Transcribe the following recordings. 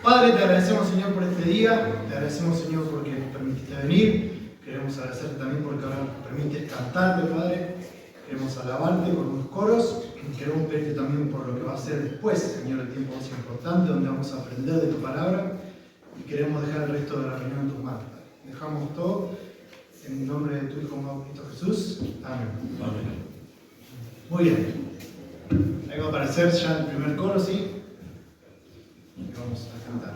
Padre, te agradecemos, Señor, por este día. Te agradecemos, Señor, porque nos permitiste venir. Queremos agradecerte también porque ahora nos permites cantarte, Padre. Queremos alabarte por unos coros. Queremos pedirte también por lo que va a ser después, Señor, el tiempo más importante, donde vamos a aprender de tu palabra. Y queremos dejar el resto de la reunión en tus manos, Padre. Dejamos todo en el nombre de tu Hijo amado Cristo Jesús. Amén. Amén. Muy bien. Ahí va a aparecer ya el primer coro, ¿sí? Y vamos a cantar.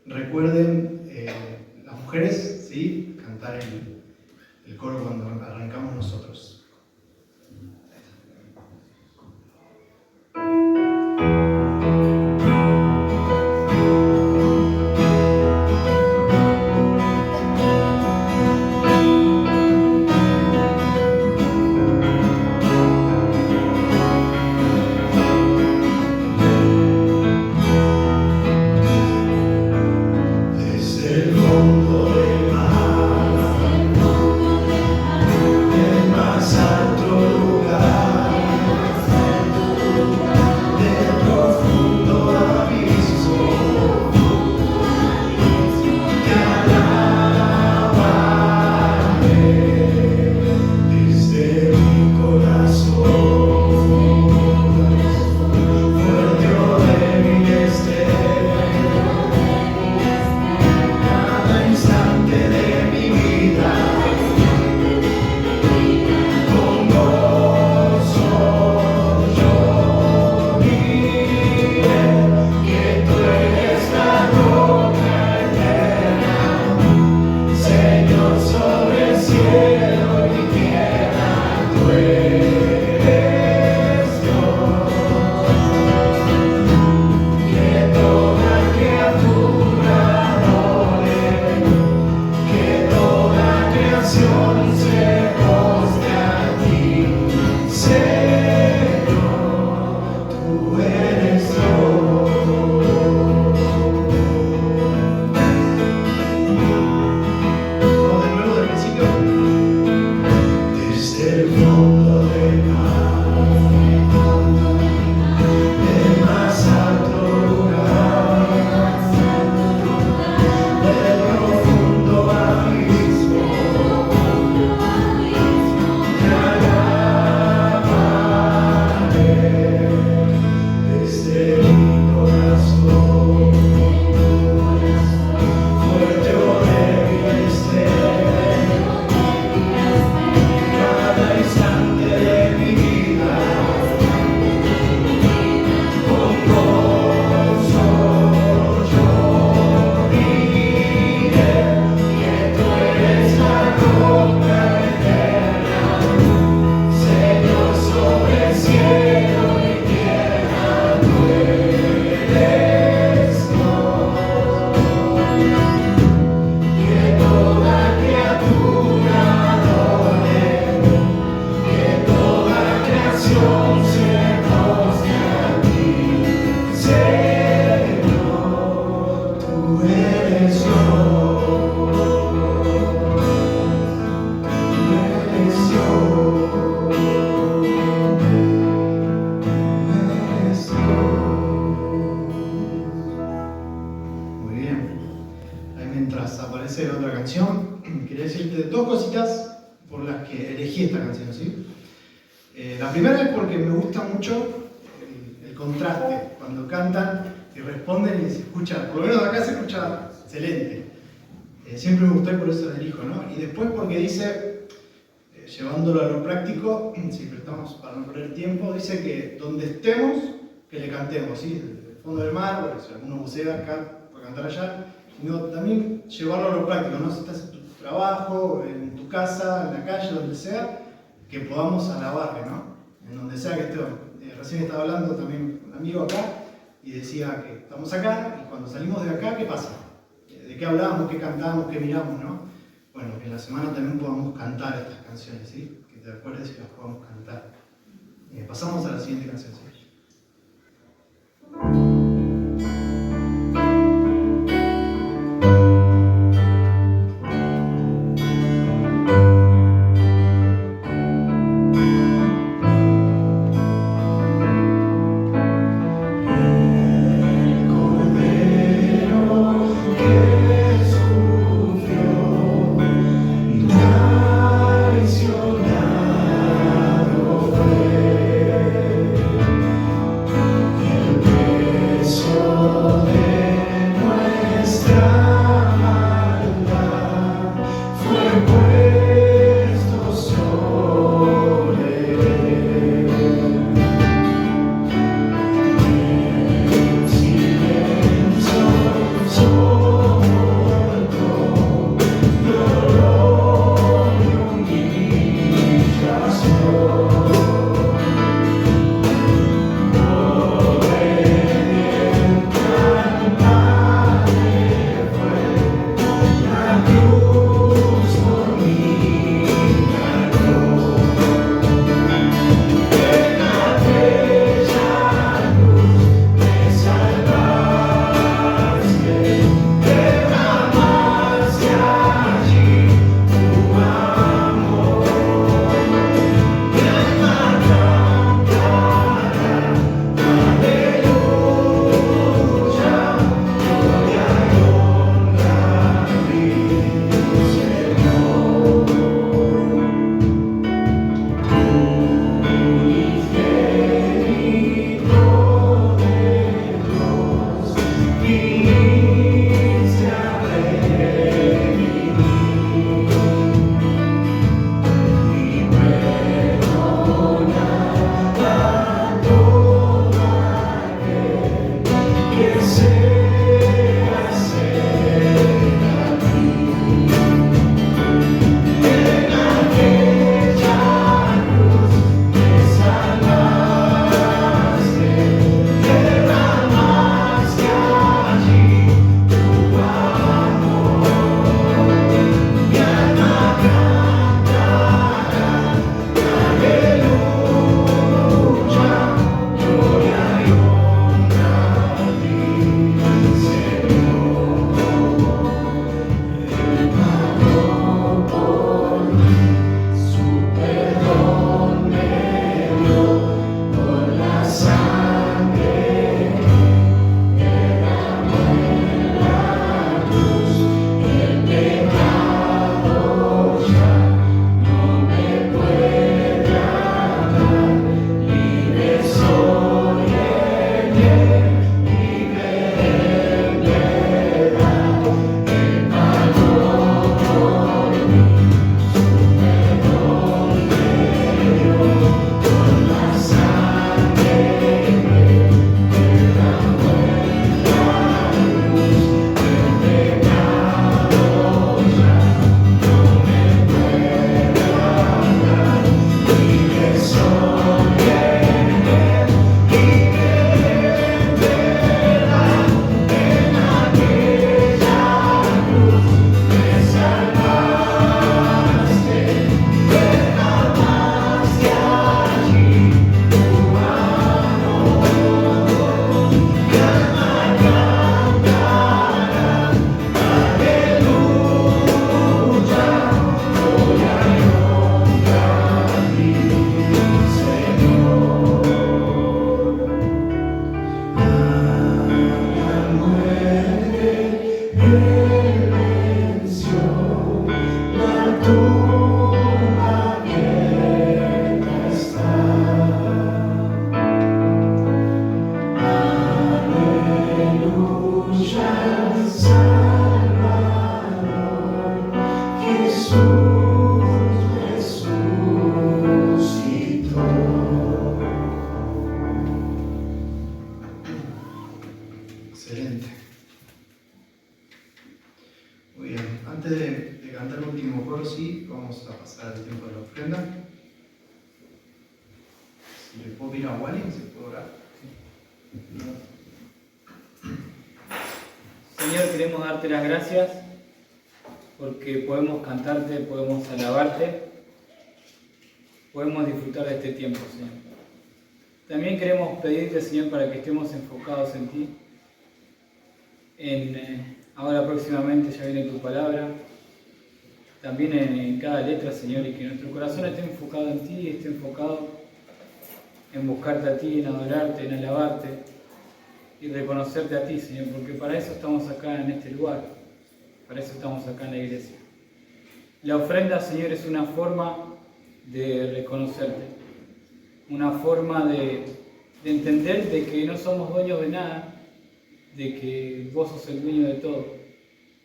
Recuerden, las mujeres, ¿sí? Cantar el coro cuando arrancamos nosotros. Más alto lugar. mientras aparece la otra canción, quería decirte dos cositas por las que elegí esta canción, ¿sí? La primera es porque me gusta mucho el contraste, cuando cantan y responden y se escucha, por lo menos acá se escucha excelente. Siempre me gustó y por eso la elijo, ¿no? Y después porque dice, llevándolo a lo práctico, si prestamos para no perder tiempo, dice que donde estemos, que le cantemos, ¿sí? Desde el fondo del mar, porque si alguno bucea acá, puede cantar allá, sino también llevarlo a lo práctico, ¿no? Si estás en tu trabajo, en tu casa, en la calle, donde sea, que podamos alabarle, ¿no? En donde sea que estemos. Recién estaba hablando también con un amigo acá y decía que estamos acá y cuando salimos de acá, ¿qué pasa? ¿De qué hablamos, qué cantamos, qué miramos, no? Bueno, que en la semana también podamos cantar estas canciones, ¿sí? Que te acuerdes y las podamos cantar. Pasamos a la siguiente canción, ¿sí? Traicionado fue. Antes de cantar el último coro, sí, vamos a pasar al tiempo de la ofrenda. Si le puedo pedir a Wally, ¿se puede orar? Señor, queremos darte las gracias porque podemos cantarte, podemos alabarte, podemos disfrutar de este tiempo, Señor. También queremos pedirte, Señor, para que estemos enfocados en ti. Ahora próximamente ya viene tu palabra, también en cada letra, Señor, y que nuestro corazón esté enfocado en ti, esté enfocado en buscarte a ti, en adorarte, en alabarte y reconocerte a ti, Señor, porque para eso estamos acá en este lugar, para eso estamos acá en la iglesia. La ofrenda, Señor, es una forma de reconocerte, una forma de entender de que no somos dueños de nada, de que vos sos el dueño de todo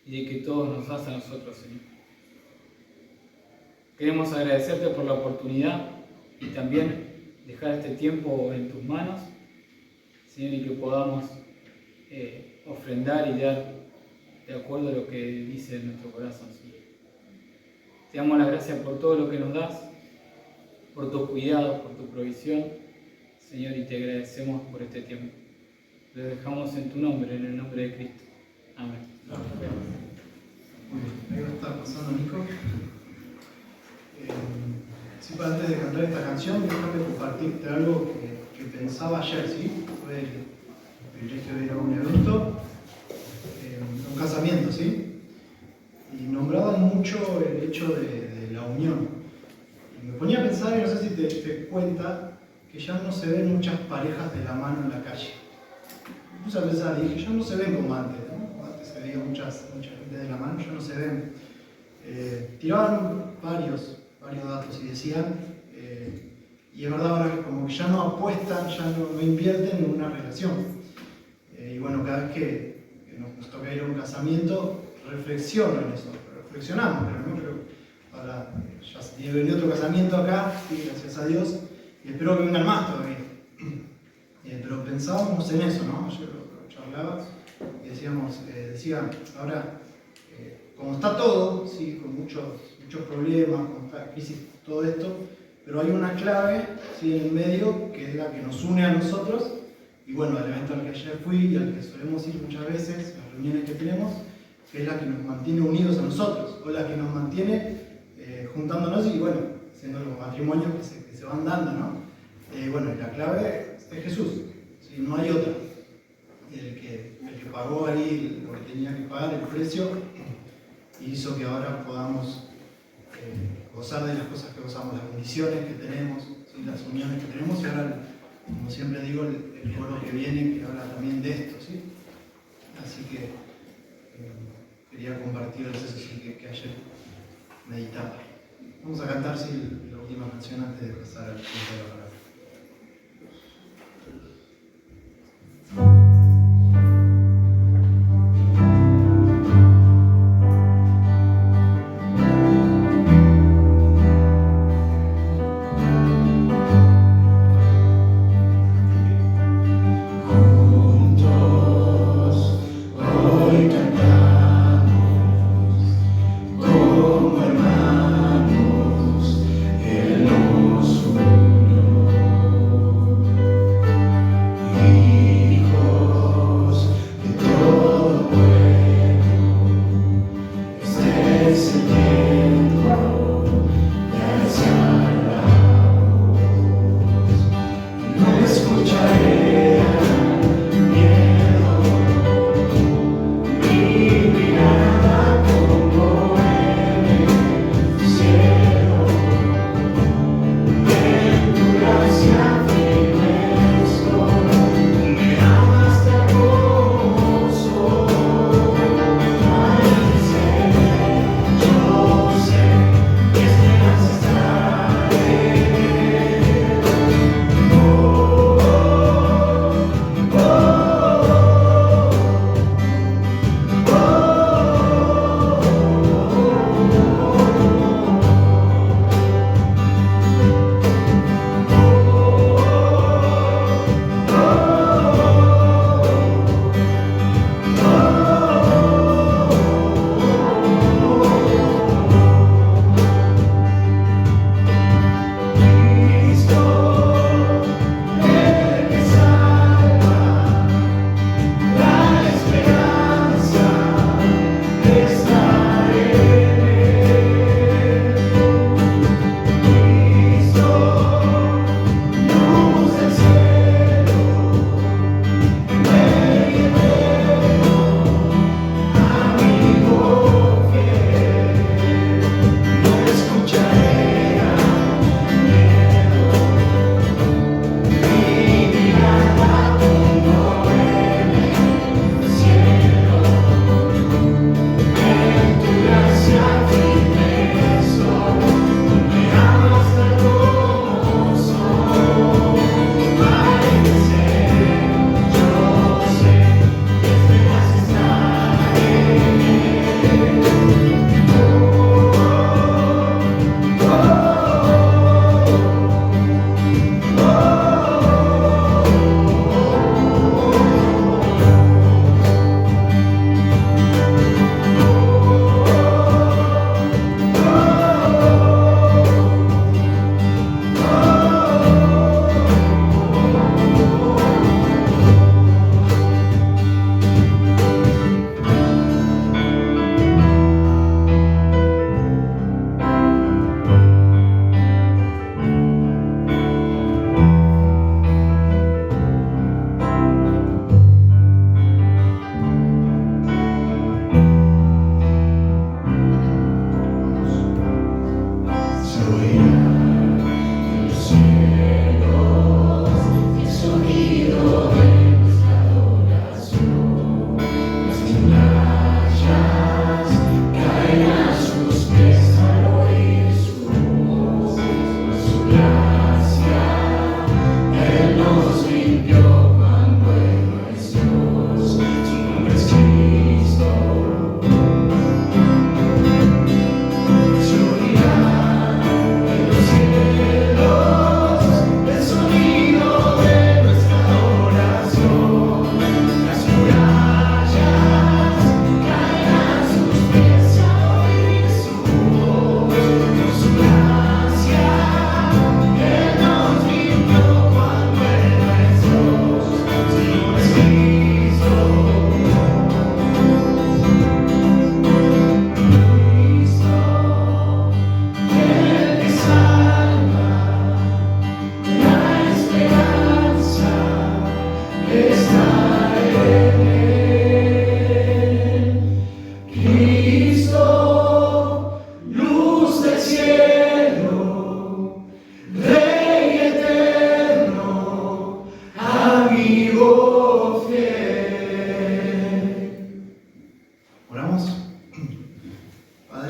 y de que todo nos das a nosotros, Señor. Queremos agradecerte por la oportunidad y también dejar este tiempo en tus manos, Señor, y que podamos ofrendar y dar de acuerdo a lo que dice nuestro corazón, Señor. Te damos las gracias por todo lo que nos das, por tus cuidados, por tu provisión, Señor, y te agradecemos por este tiempo. Lo dejamos en tu nombre, en el nombre de Cristo. Amén. Muy bien, ahí va a estar pasando Nico. Sí, para antes de cantar esta canción, déjame compartirte algo que pensaba ayer, ¿sí? Fue el privilegio de ir a un evento, un casamiento, ¿sí? Y nombraban mucho el hecho de la unión. Y me ponía a pensar, y no sé si te das cuenta, que ya no se ven muchas parejas de la mano en la calle. Me puse a pensar y dije, ya no se ven como antes, ¿no? Antes se veía mucha gente de la mano, ya no se ven. Tiraban varios datos y decían, y es verdad ahora que como que ya no apuestan, ya no invierten en una relación. Y bueno, cada vez que nos toca ir a un casamiento, reflexiono en eso, reflexionamos, pero ahora ya tiene que venir otro casamiento acá, sí, gracias a Dios, y espero que vengan más todavía. Pero pensábamos en eso, ¿no? Ayer lo charlaba y decía, ahora, como está todo, sí, con muchos problemas, con esta crisis, todo esto, pero hay una clave, sí, en el medio, que es la que nos une a nosotros, y bueno, al evento al que ayer fui y al que solemos ir muchas veces, las reuniones que tenemos, que es la que nos mantiene unidos a nosotros, o la que nos mantiene juntándonos y bueno, siendo los matrimonios que se van dando, ¿no? Bueno, la clave es Jesús, ¿sí? No hay otra. El que pagó ahí lo que tenía que pagar, el precio, y hizo que ahora podamos gozar de las cosas que gozamos, las bendiciones que tenemos, ¿sí? Las uniones que tenemos, y ahora, como siempre digo, el coro que viene, que habla también de esto, ¿sí? Así que quería compartirles eso sí, que ayer meditaba. Vamos a cantar sí, la última canción antes de pasar al tiempo de la palabra. Como hermanos, Él nos unió.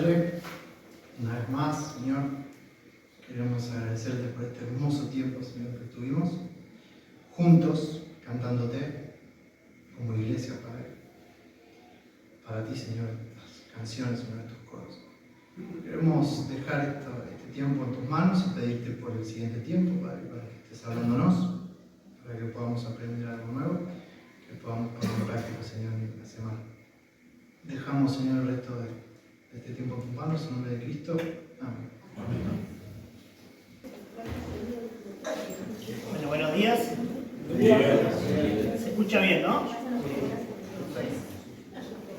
Padre, una vez más, Señor, queremos agradecerte por este hermoso tiempo, Señor, que estuvimos juntos cantándote como iglesia, Padre. Para ti, Señor, estas canciones son nuestros coros. Queremos dejar este tiempo en tus manos y pedirte por el siguiente tiempo, Padre, para que estés hablándonos, para que podamos aprender algo nuevo, que podamos poner en práctica, Señor, en la semana. Dejamos, Señor, el resto de este tiempo en tus manos, en nombre de Cristo. Amén. Bueno, buenos días. Se escucha bien, ¿no?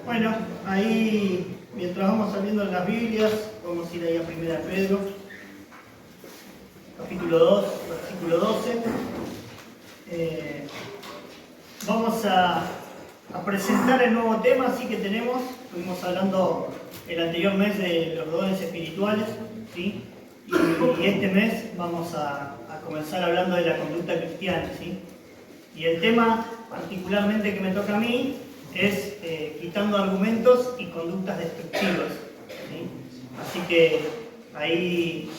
Bueno, ahí, mientras vamos saliendo en las Biblias, vamos a ir ahí a 1 Pedro, capítulo 2, versículo 12. Vamos a presentar el nuevo tema, así que estuvimos hablando el anterior mes de los dones espirituales, ¿sí? Y este mes vamos a comenzar hablando de la conducta cristiana, ¿sí? Y el tema particularmente que me toca a mí es quitando argumentos y conductas destructivas, ¿sí? Así que ahí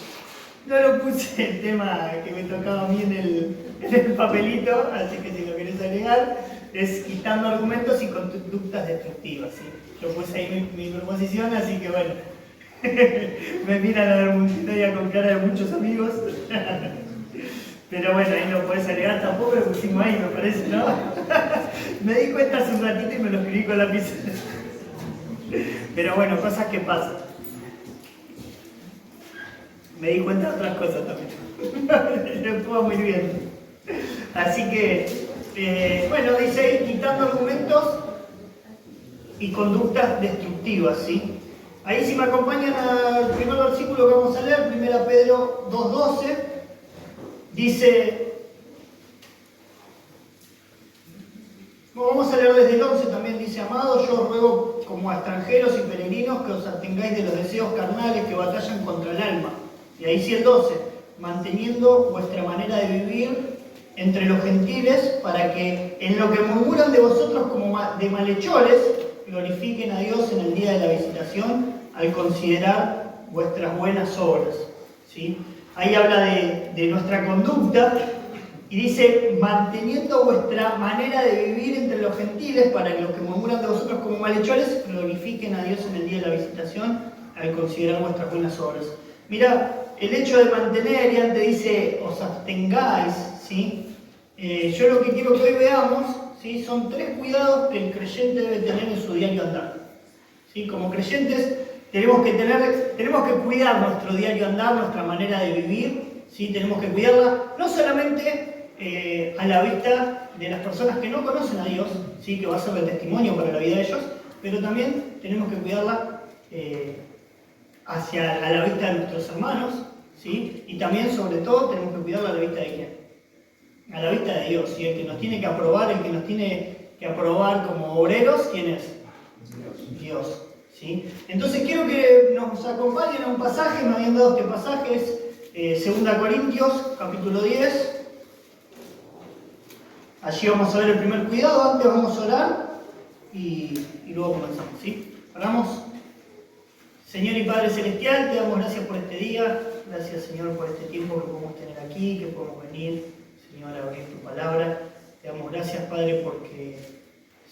no lo puse el tema que me tocaba a mí en el papelito, así que si lo querés agregar, es quitando argumentos y conductas destructivas, ¿sí? Yo puse ahí mi proposición, así que bueno, me miran a la multitud con cara de muchos amigos. Pero bueno, ahí lo podés agregar, tampoco lo pusimos ahí, me parece, ¿no? Me di cuenta hace un ratito y me lo escribí con la pizarra. Pero bueno, cosas que pasan. Me di cuenta de otras cosas también. Lo estuvo muy bien. Así que, bueno, dice ahí, quitando argumentos y conductas destructivas, ¿sí? Ahí si me acompañan al primer versículo que vamos a leer, 1 Pedro 2:12, dice, vamos a leer desde el 11 también, dice, amados, yo os ruego como a extranjeros y peregrinos que os abstengáis de los deseos carnales que batallan contra el alma. Y ahí sí el 12, manteniendo vuestra manera de vivir entre los gentiles, para que en lo que murmuran de vosotros como de malhechores, glorifiquen a Dios en el día de la visitación, al considerar vuestras buenas obras, ¿sí? Ahí habla de nuestra conducta y dice, manteniendo vuestra manera de vivir entre los gentiles, para que los que murmuran de vosotros como malhechores, glorifiquen a Dios en el día de la visitación, al considerar vuestras buenas obras. Mira, el hecho de mantener, y antes dice, os abstengáis, ¿sí? Yo lo que quiero que hoy veamos, ¿sí? Son 3 cuidados que el creyente debe tener en su diario andar, ¿sí? Como creyentes tenemos que cuidar nuestro diario andar, nuestra manera de vivir, ¿sí? Tenemos que cuidarla no solamente a la vista de las personas que no conocen a Dios, ¿sí? Que va a ser de testimonio para la vida de ellos, pero también tenemos que cuidarla a la vista de nuestros hermanos, ¿sí? Y también, sobre todo, tenemos que cuidarla a la vista de quién, a la vista de Dios, ¿sí? El que nos tiene que aprobar, como obreros, ¿quién es? Dios, ¿sí? Entonces quiero que nos acompañen a un pasaje, me habían dado este pasaje, es 2 Corintios, capítulo 10. Allí vamos a ver el primer cuidado, antes vamos a orar y luego comenzamos, ¿sí? Oramos. Señor y Padre Celestial, te damos gracias por este día, gracias Señor por este tiempo que podemos tener aquí, que podemos venir, Señor, a abrir tu palabra. Te damos gracias, Padre, porque,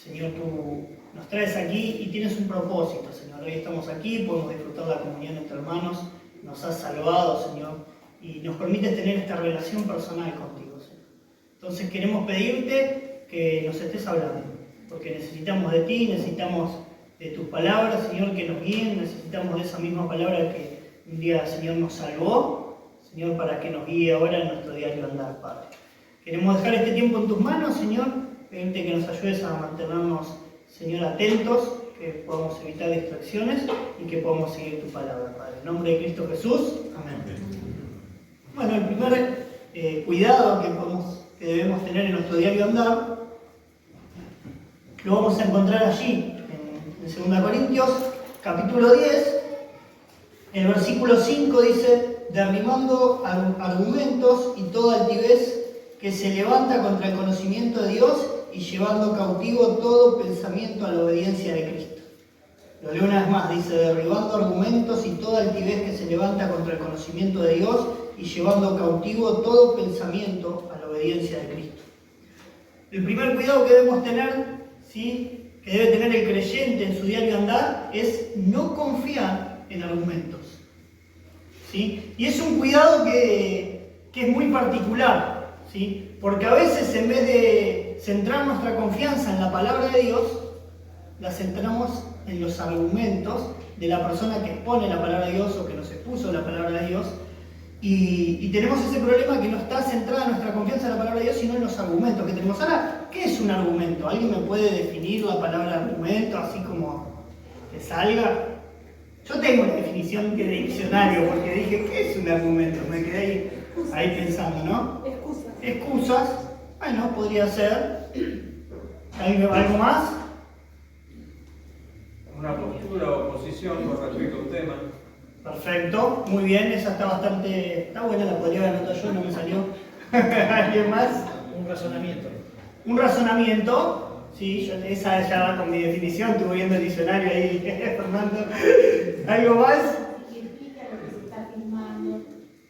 Señor, tú nos traes aquí y tienes un propósito, Señor. Hoy estamos aquí, podemos disfrutar la comunión entre hermanos, nos has salvado, Señor, y nos permites tener esta relación personal contigo, Señor. Entonces queremos pedirte que nos estés hablando, porque necesitamos de ti, necesitamos de tus palabras, Señor, que nos guíen, necesitamos de esa misma palabra que un día, Señor, nos salvó, Señor, para que nos guíe ahora en nuestro diario andar, Padre. Queremos dejar este tiempo en tus manos, Señor, pedirte que nos ayudes a mantenernos, Señor, atentos, que podamos evitar distracciones y que podamos seguir tu palabra, Padre. En nombre de Cristo Jesús, amén. Bueno, el primer cuidado que debemos tener en nuestro diario andar, lo vamos a encontrar allí, en 2 Corintios, capítulo 10, el versículo 5 dice, derribando argumentos y toda altivez que se levanta contra el conocimiento de Dios y llevando cautivo todo pensamiento a la obediencia de Cristo. Lo leo una vez más, dice, derribando argumentos y toda altivez que se levanta contra el conocimiento de Dios y llevando cautivo todo pensamiento a la obediencia de Cristo. El primer cuidado que debemos tener, ¿sí?, que debe tener el creyente en su diario andar, es no confiar en argumentos. ¿Sí? Y es un cuidado que es muy particular, ¿sí? Porque a veces en vez de centrar nuestra confianza en la palabra de Dios, la centramos en los argumentos de la persona que expone la palabra de Dios o que nos expuso la palabra de Dios, y tenemos ese problema que no está centrada nuestra confianza en la palabra de Dios, sino en los argumentos que tenemos. Ahora, ¿qué es un argumento? ¿Alguien me puede definir la palabra argumento así como que salga? Yo tengo una definición de diccionario, porque dije, ¿qué es un argumento? Me quedé ahí pensando, ¿no? Excusas. Excusas, bueno, podría ser. ¿Algo más? Una postura o posición con respecto a un tema. Perfecto, muy bien, esa está buena, la podría haber anotado yo, no me salió. ¿Alguien más? Un razonamiento. Un razonamiento, sí, esa ya va con mi definición, estuve viendo el diccionario ahí, Fernando. ¿Algo más? Que explica lo que se está firmando, el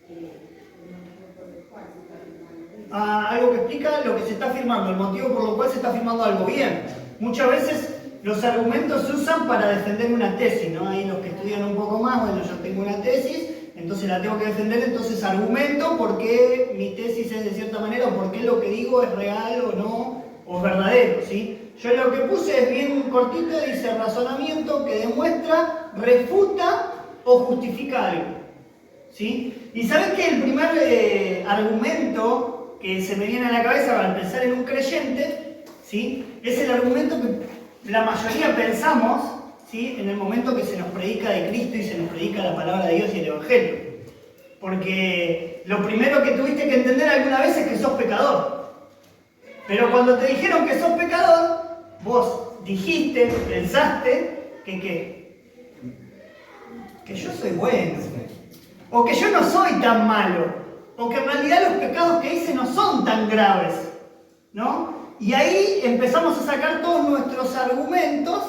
motivo por el cual se está firmando. Algo que explica lo que se está firmando, el motivo por lo cual se está firmando algo. Bien, muchas veces los argumentos se usan para defender una tesis, ¿no? Ahí los que estudian un poco más, bueno, yo tengo una tesis, entonces la tengo que defender, entonces argumento por qué mi tesis es de cierta manera, o por qué lo que digo es real o no, o es verdadero, ¿sí? Yo lo que puse es bien cortito, dice razonamiento que demuestra, refuta o justifica algo, ¿sí? Y ¿sabes qué? El primer argumento que se me viene a la cabeza al pensar en un creyente, ¿sí?, es el argumento que la mayoría pensamos, ¿sí?, en el momento que se nos predica de Cristo y se nos predica la palabra de Dios y el Evangelio. Porque lo primero que tuviste que entender alguna vez es que sos pecador. Pero cuando te dijeron que sos pecador, vos dijiste, pensaste que yo soy bueno, o que yo no soy tan malo, o que en realidad los pecados que hice no son tan graves, ¿no? Y ahí empezamos a sacar todos nuestros argumentos,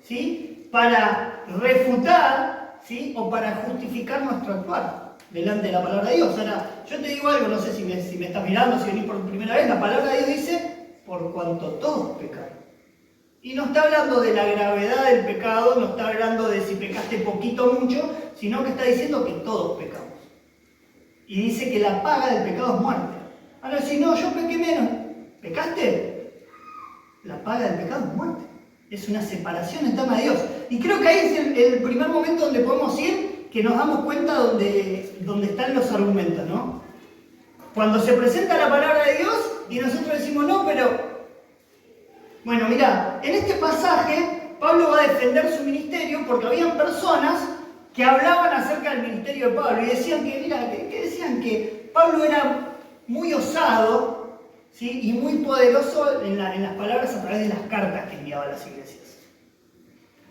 ¿sí?, para refutar, ¿sí?, o para justificar nuestro actuar delante de la palabra de Dios. Ahora, yo te digo algo, no sé si me estás mirando, si venís por primera vez, la palabra de Dios dice, por cuanto todos pecaron. Y no está hablando de la gravedad del pecado, no está hablando de si pecaste poquito o mucho, sino que está diciendo que todos pecamos. Y dice que la paga del pecado es muerte. Ahora, si no, yo pequé menos, ¿pecaste? La paga del pecado es muerte. Es una separación eterna de Dios. Y creo que ahí es el primer momento donde podemos ir, que nos damos cuenta donde están los argumentos, ¿no? Cuando se presenta la palabra de Dios y nosotros decimos, no, pero... Bueno, mirá, en este pasaje Pablo va a defender su ministerio porque habían personas que hablaban acerca del ministerio de Pablo y decían que, mira, que decían que Pablo era muy osado, ¿sí?, y muy poderoso en las palabras a través de las cartas que enviaba a las iglesias.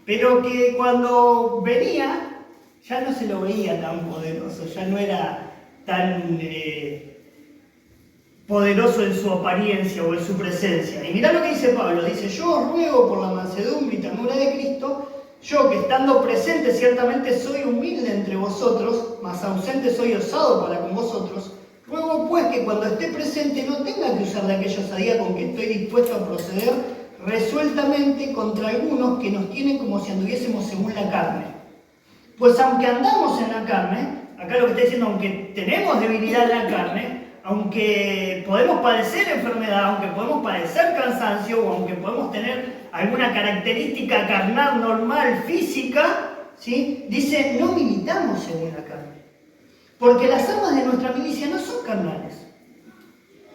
Pero que cuando venía, ya no se lo veía tan poderoso, ya no era tan poderoso en su apariencia o en su presencia. Y mirá lo que dice Pablo, dice, yo os ruego por la mansedumbre y ternura de Cristo, yo que estando presente ciertamente soy humilde entre vosotros, mas ausente soy osado para con vosotros, ruego pues que cuando esté presente no tenga que usar de aquella osadía con que estoy dispuesto a proceder resueltamente contra algunos que nos tienen como si anduviésemos según la carne. Pues aunque andamos en la carne, acá lo que está diciendo, aunque tenemos debilidad en la carne, aunque podemos padecer enfermedad, aunque podemos padecer cansancio, o aunque podemos tener alguna característica carnal normal, física, ¿sí?, dice, no militamos según la carne. Porque las armas de nuestra milicia no son carnales,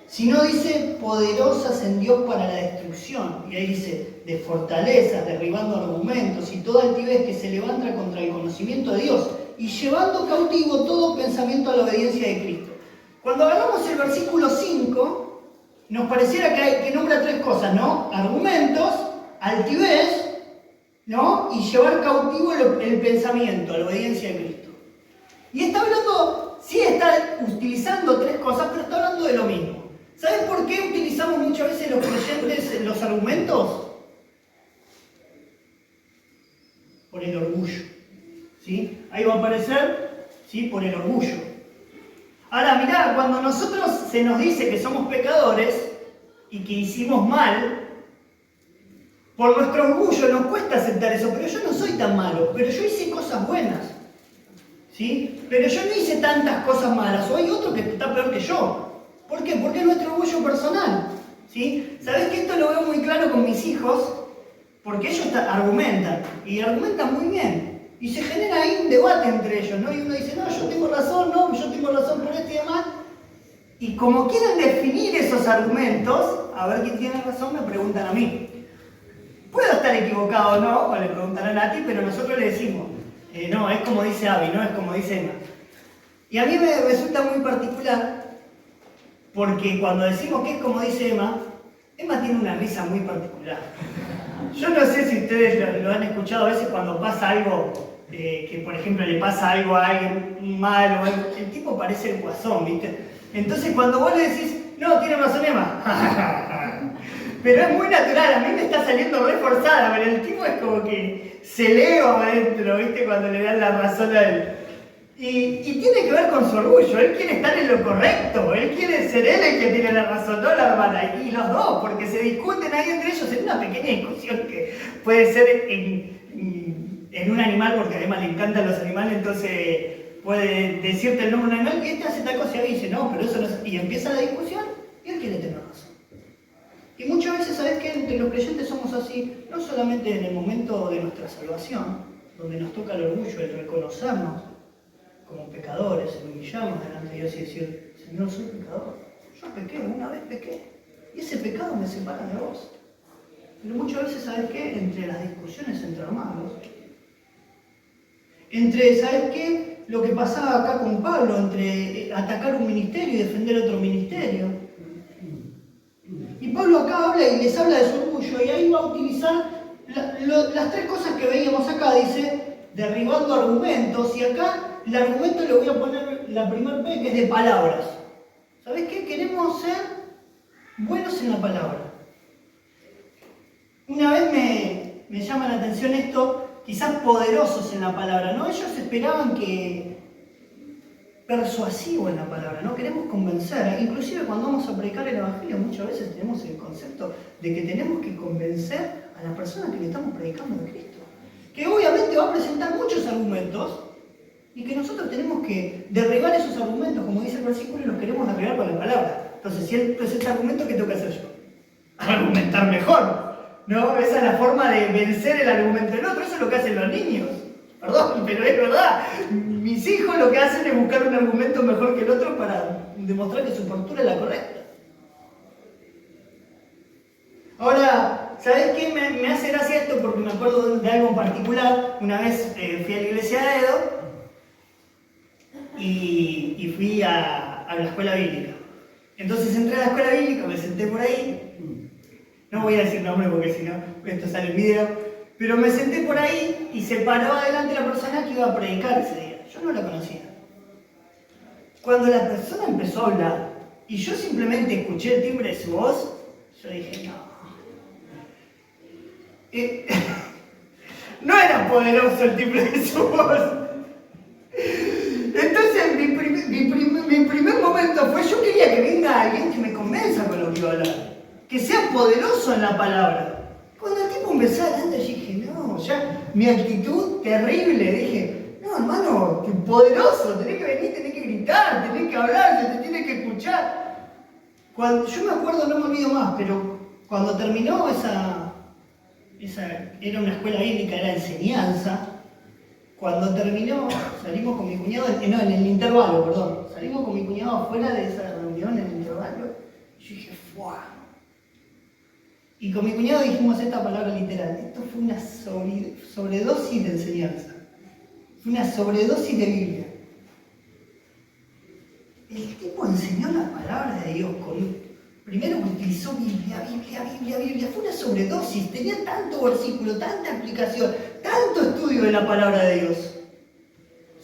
sino dice, poderosas en Dios para la destrucción. Y ahí dice, de fortalezas, derribando argumentos y toda altivez que se levanta contra el conocimiento de Dios, y llevando cautivo todo pensamiento a la obediencia de Cristo. Cuando agarramos el versículo 5, nos pareciera que nombra tres cosas, ¿no? Argumentos, altivez, ¿no?, y llevar cautivo el pensamiento a la obediencia de Cristo. Y está hablando, sí está utilizando tres cosas, pero está hablando de lo mismo. ¿Sabes por qué utilizamos muchas veces los creyentes los argumentos? por el orgullo. ¿Sí? Ahí va a aparecer, ¿sí? Por el orgullo. Ahora, mirá, cuando nosotros se nos dice que somos pecadores y que hicimos mal, por nuestro orgullo nos cuesta aceptar eso, pero yo no soy tan malo, pero yo hice cosas buenas. ¿Sí? Pero yo no hice tantas cosas malas, o hay otro que está peor que yo. ¿Por qué? Porque es nuestro orgullo personal. ¿Sí? ¿Sabés que esto lo veo muy claro con mis hijos? Porque ellos argumentan, y argumentan muy bien. Y se genera ahí un debate entre ellos, ¿no? Y uno dice, no, yo tengo razón, no, yo tengo razón por esto y demás. Y como quieren definir esos argumentos, a ver quién tiene razón, me preguntan a mí. Puedo estar equivocado o no, o le preguntan a Nati, pero nosotros le decimos, no, es como dice Abby, no es como dice Emma. Y a mí me resulta muy particular, porque cuando decimos que es como dice Emma, Emma tiene una risa muy particular. Yo no sé si ustedes lo han escuchado a veces cuando pasa algo, que por ejemplo le pasa algo a alguien malo, el tipo parece el Guasón, ¿viste? Entonces cuando vos le decís, no, tiene razón Emma, pero es muy natural, a mí me está saliendo reforzada, pero el tipo es como que se eleva adentro, ¿viste? Cuando le dan la razón a él. Y tiene que ver con su orgullo, él quiere estar en lo correcto, él quiere ser él el que tiene la razón, no la hermana, y los dos, porque se discuten ahí entre ellos en una pequeña discusión que puede ser en un animal, porque además le encantan los animales, entonces puede decirte el nombre de un animal y este hace tal cosa y dice, no, pero eso no es... Y empieza la discusión y él quiere tener razón. Y muchas veces, ¿sabes qué? Entre los creyentes somos así, no solamente en el momento de nuestra salvación, donde nos toca el orgullo, el reconocernos como pecadores, el humillarnos delante de Dios y decir, Señor, soy pecador. Yo pequé, una vez pequé, y ese pecado me separa de vos. Pero muchas veces, ¿sabes qué? Entre las discusiones entre hermanos, entre, ¿sabes qué? Lo que pasaba acá con Pablo, entre atacar un ministerio y defender otro ministerio. Y Pablo acá habla y les habla de su orgullo, y ahí va a utilizar las tres cosas que veíamos acá, dice, derribando argumentos, y acá el argumento le voy a poner la primera P, que es de palabras. ¿Sabés qué? Queremos ser buenos en la palabra. Una vez me llama la atención esto, quizás poderosos en la palabra, ¿no? Ellos esperaban que persuasivo en la palabra, ¿no? Queremos convencer. Inclusive cuando vamos a predicar el Evangelio muchas veces tenemos el concepto de que tenemos que convencer a las personas que le estamos predicando de Cristo. Que obviamente va a presentar muchos argumentos y que nosotros tenemos que derribar esos argumentos, como dice el versículo, y los queremos derribar con la palabra. Entonces, si él presenta argumentos, ¿qué tengo que hacer yo? Argumentar mejor, ¿no? Esa es la forma de vencer el argumento del otro, eso es lo que hacen los niños. Perdón, pero es verdad. Mis hijos lo que hacen es buscar un argumento mejor que el otro para demostrar que su postura es la correcta. Ahora, ¿sabés qué? Me hace gracia esto porque me acuerdo de algo en particular. Una vez fui a la iglesia de Edo y fui a la escuela bíblica. Entonces entré a la escuela bíblica, me senté por ahí. No voy a decir nombre porque si no, esto sale en video. Pero me senté por ahí y se paró adelante la persona que iba a predicar ese día. Yo no la conocía. Cuando la persona empezó a hablar y yo simplemente escuché el timbre de su voz, yo dije, no. No era poderoso el timbre de su voz. Entonces mi primer momento fue, yo quería que venga alguien que me convenza con lo que iba a hablar. Que sea poderoso en la palabra. Cuando el tipo empezó adelante, yo dije, no, ya mi actitud terrible, dije, no hermano, poderoso, tenés que venir, tenés que gritar, tenés que hablar, se te tiene que escuchar. Cuando, yo me acuerdo, no me olvido más, pero cuando terminó esa era una escuela bíblica, era enseñanza. Cuando terminó, salimos con mi cuñado, en el intervalo, perdón, salimos con mi cuñado afuera de esa reunión en el intervalo, y yo dije, ¡fuah! Y con mi cuñado dijimos esta palabra literal, esto fue una sobredosis de enseñanza, fue una sobredosis de Biblia. El tipo enseñó la palabra de Dios primero utilizó Biblia, fue una sobredosis, tenía tanto versículo, tanta explicación, tanto estudio de la palabra de Dios.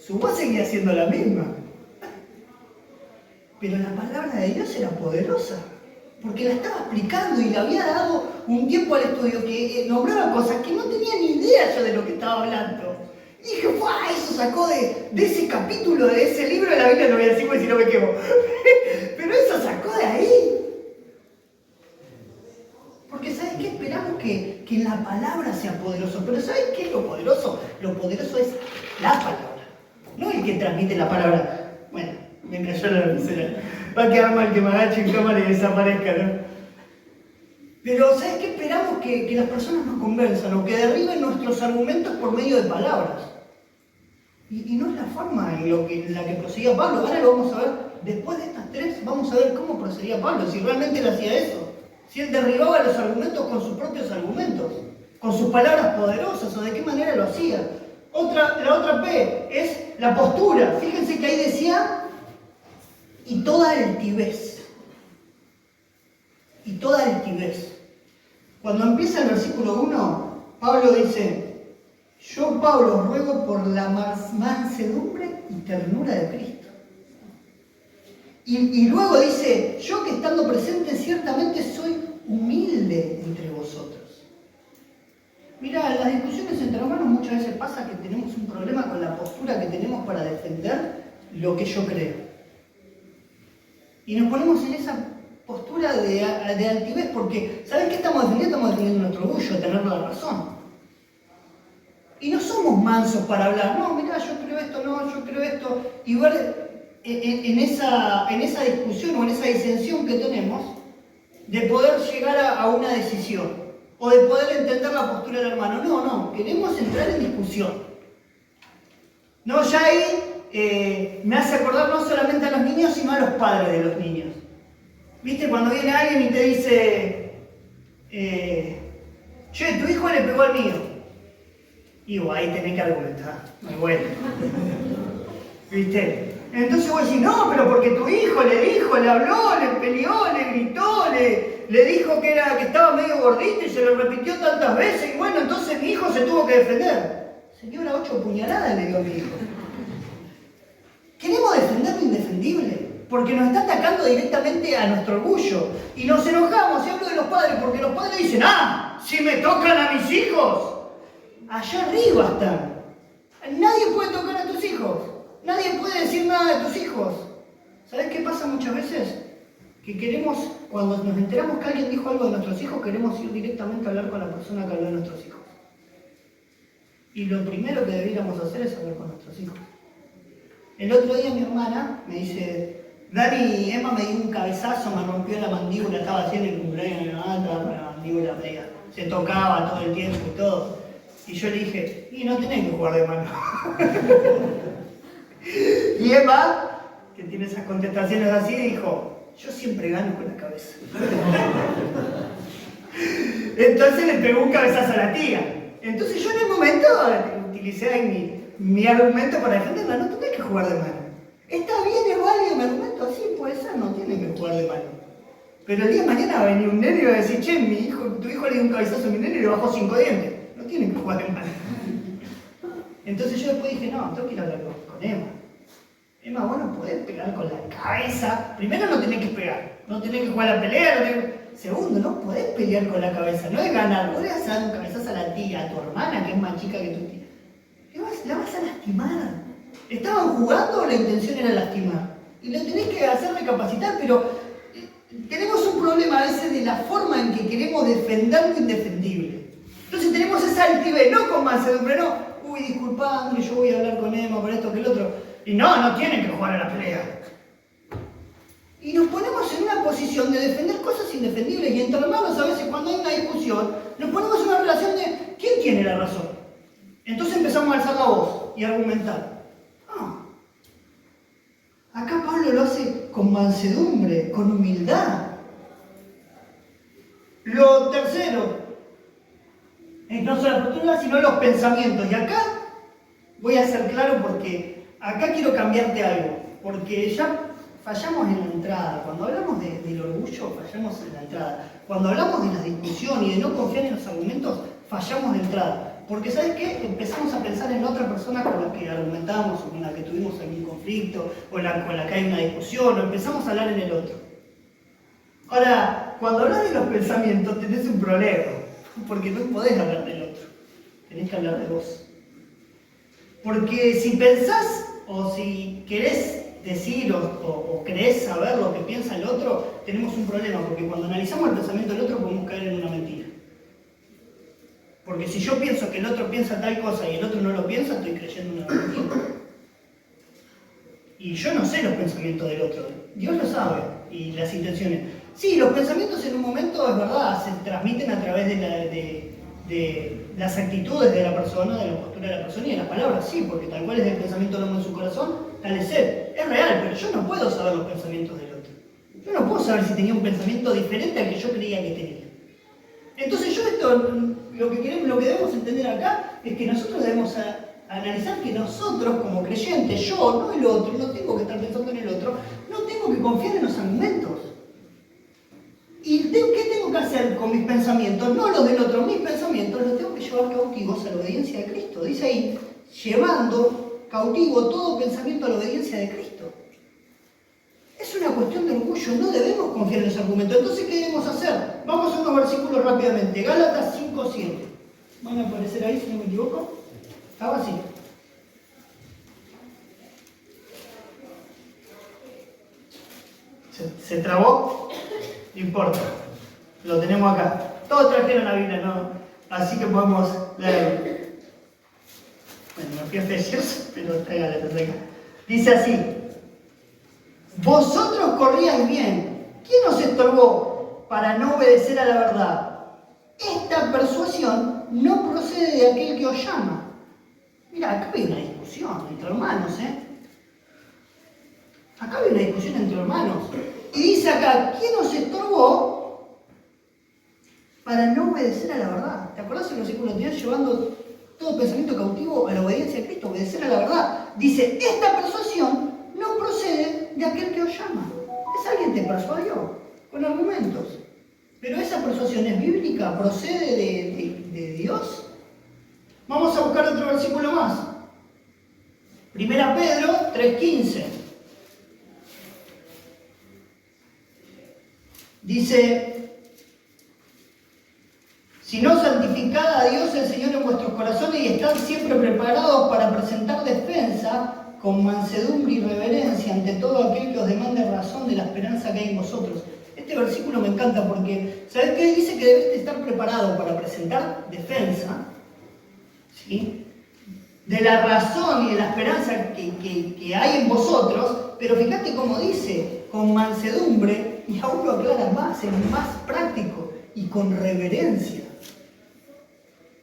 Su voz seguía siendo la misma, pero la palabra de Dios era poderosa. Porque la estaba explicando y le había dado un tiempo al estudio que nombraba cosas que no tenía ni idea yo de lo que estaba hablando. Y dije, ¡guau! Eso sacó de ese capítulo, de ese libro de la Biblia, no voy a decir porque si no me quemo. Pero eso sacó de ahí. Porque ¿sabes qué? Esperamos que la palabra sea poderoso. Pero ¿sabes qué es lo poderoso? Lo poderoso es la palabra. No el que transmite la palabra. Bueno, me cayó la lapicera. Va a quedar mal que me agache en cámara y desaparezca, ¿no? Pero ¿sabes qué? Esperamos que las personas nos convenzan o que derriben nuestros argumentos por medio de palabras. Y no es la forma en la que procedía Pablo. Ahora lo vamos a ver. Después de estas tres, vamos a ver cómo procedía Pablo. Si realmente él hacía eso. Si él derribaba los argumentos con sus propios argumentos. Con sus palabras poderosas. O de qué manera lo hacía. La otra P es la postura. Fíjense que ahí decía, y toda altivez. Y toda altivez. Cuando empieza el versículo 1, Pablo dice, yo, Pablo, ruego por la mansedumbre y ternura de Cristo. Y luego dice, yo que estando presente ciertamente soy humilde entre vosotros. Mira, en las discusiones entre hermanos muchas veces pasa que tenemos un problema con la postura que tenemos para defender lo que yo creo. Y nos ponemos en esa postura de altivez porque, ¿saben qué estamos defendiendo? Estamos defendiendo nuestro orgullo, tener la razón. Y no somos mansos para hablar, no, mira, yo creo esto, no, yo creo esto, y ver en esa discusión o en esa disensión que tenemos, de poder llegar a una decisión, o de poder entender la postura del hermano. No, queremos entrar en discusión. No, ya ahí me hace acordar no solamente a los niños, sino a los padres de los niños. ¿Viste? Cuando viene alguien y te dice, che, tu hijo le pegó al mío. Y ahí tenés que argumentar, muy bueno. ¿Viste? Entonces vos decís, no, pero porque tu hijo le dijo, le habló, le peleó, le gritó, le dijo que estaba medio gordito y se lo repitió tantas veces, y bueno, entonces mi hijo se tuvo que defender. Señora, 8 puñaladas le dio a mi hijo. Queremos defender lo indefendible, porque nos está atacando directamente a nuestro orgullo. Y nos enojamos, y hablo de los padres, porque los padres dicen, si me tocan a mis hijos, allá arriba están. Nadie puede tocar a tus hijos. Nadie puede decir nada de tus hijos. ¿Sabes qué pasa muchas veces? Que queremos, cuando nos enteramos que alguien dijo algo de nuestros hijos, queremos ir directamente a hablar con la persona que habló de nuestros hijos. Y lo primero que deberíamos hacer es hablar con nuestros hijos. El otro día mi hermana me dice, Dani, Emma me dio un cabezazo, me rompió la mandíbula, estaba haciendo el cumpleaños de mi mamá, estaba con la mandíbula media, se tocaba todo el tiempo y todo. Y yo le dije, y no tenés que jugar de mano. Y Emma, que tiene esas contestaciones así, dijo, yo siempre gano con la cabeza. Entonces le pegó un cabezazo a la tía. Entonces yo en el momento utilicé ahí mi argumento para defenderla, no tenés que jugar de mano. Está bien, es válido mi argumento, sí puede ser, no tiene que jugar de mano. Pero el día de mañana va a venir un nene y va a decir, che, tu hijo le dio un cabezazo a mi nene y le bajó 5 dientes. No tiene que jugar de mano. Entonces yo después dije, no, tengo que ir a hablar con Emma. Emma, vos no podés pegar con la cabeza. Primero no tenés que pegar, no tenés que jugar a la pelea. Segundo, no podés pelear con la cabeza, no es ganar. Vos le vas a dar un cabezazo a la tía, a tu hermana, que es más chica que tu tía. La vas a lastimar. ¿Estaban jugando o la intención era lastimar? Y lo tenés que hacer recapacitar, pero tenemos un problema a veces de la forma en que queremos defender lo indefendible. Entonces tenemos esa altivez, no con mansedumbre, no. Uy, disculpadme, yo voy a hablar con Emma por esto que el otro. Y no tienen que jugar a la pelea. Y nos ponemos en una posición de defender cosas indefendibles. Y entre hermanos, a veces cuando hay una discusión, nos ponemos en una relación de ¿quién tiene la razón? Entonces empezamos a alzar la voz y a argumentar. No. Acá Pablo lo hace con mansedumbre, con humildad. Lo tercero, no son las posturas, sino los pensamientos. Y acá voy a ser claro porque acá quiero cambiarte algo. Porque ya fallamos en la entrada. Cuando hablamos del orgullo, fallamos en la entrada. Cuando hablamos de la discusión y de no confiar en los argumentos, fallamos de entrada. Porque ¿sabes qué? Empezamos a pensar en la otra persona con la que argumentamos, o con la que tuvimos algún conflicto, o con la que hay una discusión, o empezamos a hablar en el otro. Ahora, cuando hablas de los pensamientos tenés un problema, porque no podés hablar del otro, tenés que hablar de vos. Porque si pensás o si querés decir o creés saber lo que piensa el otro, tenemos un problema, porque cuando analizamos el pensamiento del otro podemos caer en una mentira. Porque si yo pienso que el otro piensa tal cosa y el otro no lo piensa, estoy creyendo una mentira. Y yo no sé los pensamientos del otro, Dios lo sabe, y las intenciones. Sí, los pensamientos en un momento, es verdad, se transmiten a través de las actitudes de la persona, de la postura de la persona y de las palabras, sí, porque tal cual es el pensamiento del hombre en su corazón, tal es él. Es real, pero yo no puedo saber los pensamientos del otro. Yo no puedo saber si tenía un pensamiento diferente al que yo creía que tenía. Entonces lo que debemos entender acá es que nosotros debemos analizar que nosotros como creyentes, yo, no el otro, no tengo que estar pensando en el otro, no tengo que confiar en los argumentos. ¿Y qué tengo que hacer con mis pensamientos? No los del otro, mis pensamientos los tengo que llevar cautivos a la obediencia de Cristo. Dice ahí, llevando cautivo todo pensamiento a la obediencia de Cristo. Es una cuestión de orgullo, no debemos confiar en los argumentos. Entonces, ¿qué debemos hacer? Vamos a unos versículos rápidamente. Gálatas 5:7. ¿Van a aparecer ahí si no me equivoco? Estaba así. ¿Se trabó? No importa. Lo tenemos acá. Todos trajeron la Biblia, ¿no? Así que podemos leerlo. Bueno, me fui a Efesios, pero está Gálatas acá. Dice así. Vosotros corríais bien. ¿Quién os estorbó para no obedecer a la verdad? Esta persuasión no procede de aquel que os llama. Mira, acá hay una discusión entre hermanos, Acá hay una discusión entre hermanos. Y dice acá, ¿quién os estorbó para no obedecer a la verdad? ¿Te acordás del versículo anterior? Llevando todo pensamiento cautivo a la obediencia de Cristo, obedecer a la verdad. Dice, esta persuasión no procede de aquel que os llama. Es alguien que te persuadió con argumentos. Pero esa persuasión es bíblica, procede de Dios. Vamos a buscar otro versículo más. 1 Pedro 3:15. Dice, sino santificad a Dios el Señor en vuestros corazones y estad siempre preparados para presentar defensa con mansedumbre y reverencia ante todo aquel que os demande razón de la esperanza que hay en vosotros. Este versículo me encanta porque, ¿sabes qué? Dice que debes estar preparado para presentar defensa, ¿sí?, de la razón y de la esperanza que hay en vosotros, pero fíjate cómo dice, con mansedumbre, y aún lo aclara más, es más práctico, y con reverencia.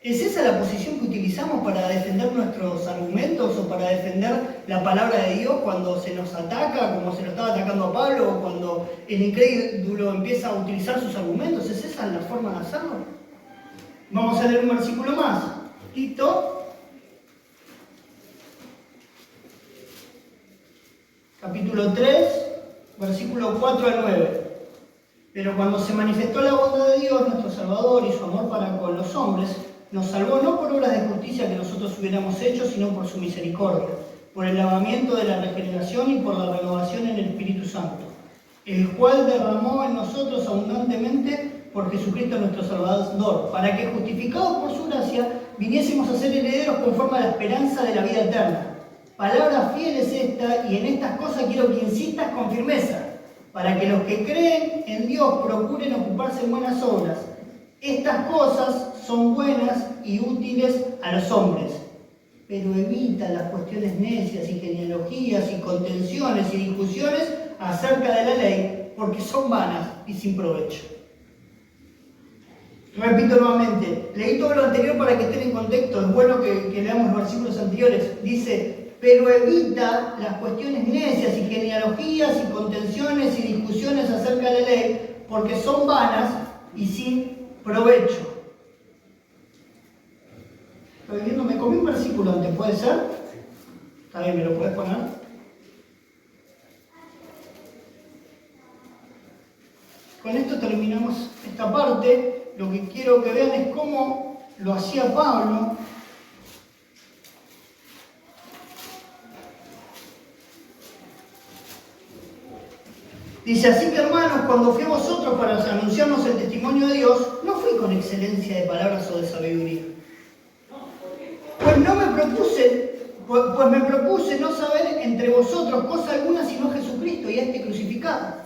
¿Es esa la posición que utilizamos para defender nuestros argumentos o para defender la palabra de Dios cuando se nos ataca, como se lo estaba atacando a Pablo, o cuando el incrédulo empieza a utilizar sus argumentos? ¿Es esa la forma de hacerlo? Vamos a leer un versículo más. Tito, capítulo 3, versículo 4 al 9. Pero cuando se manifestó la bondad de Dios, nuestro Salvador, y su amor para con los hombres, nos salvó no por obras de justicia que nosotros hubiéramos hecho, sino por su misericordia, por el lavamiento de la regeneración y por la renovación en el Espíritu Santo, el cual derramó en nosotros abundantemente por Jesucristo nuestro Salvador, para que, justificados por su gracia, viniésemos a ser herederos conforme a la esperanza de la vida eterna. Palabra fiel es esta, y en estas cosas quiero que insistas con firmeza, para que los que creen en Dios procuren ocuparse en buenas obras. Estas cosas son buenas y útiles a los hombres, pero evita las cuestiones necias y genealogías y contenciones y discusiones acerca de la ley, porque son vanas y sin provecho. Repito nuevamente, leí todo lo anterior para que estén en contexto, es bueno que leamos los versículos anteriores. Dice, pero evita las cuestiones necias y genealogías y contenciones y discusiones acerca de la ley, porque son vanas y sin provecho. Estoy viendo, me comí un versículo antes, ¿puede ser? Está bien, ¿me lo puedes poner? Con esto terminamos esta parte. Lo que quiero que vean es cómo lo hacía Pablo. Dice, así que hermanos, cuando fui a vosotros para anunciarnos el testimonio de Dios, no fui con excelencia de palabras o de sabiduría. Pues no me propuse Pues me propuse no saber entre vosotros cosa alguna sino Jesucristo y a este crucificado.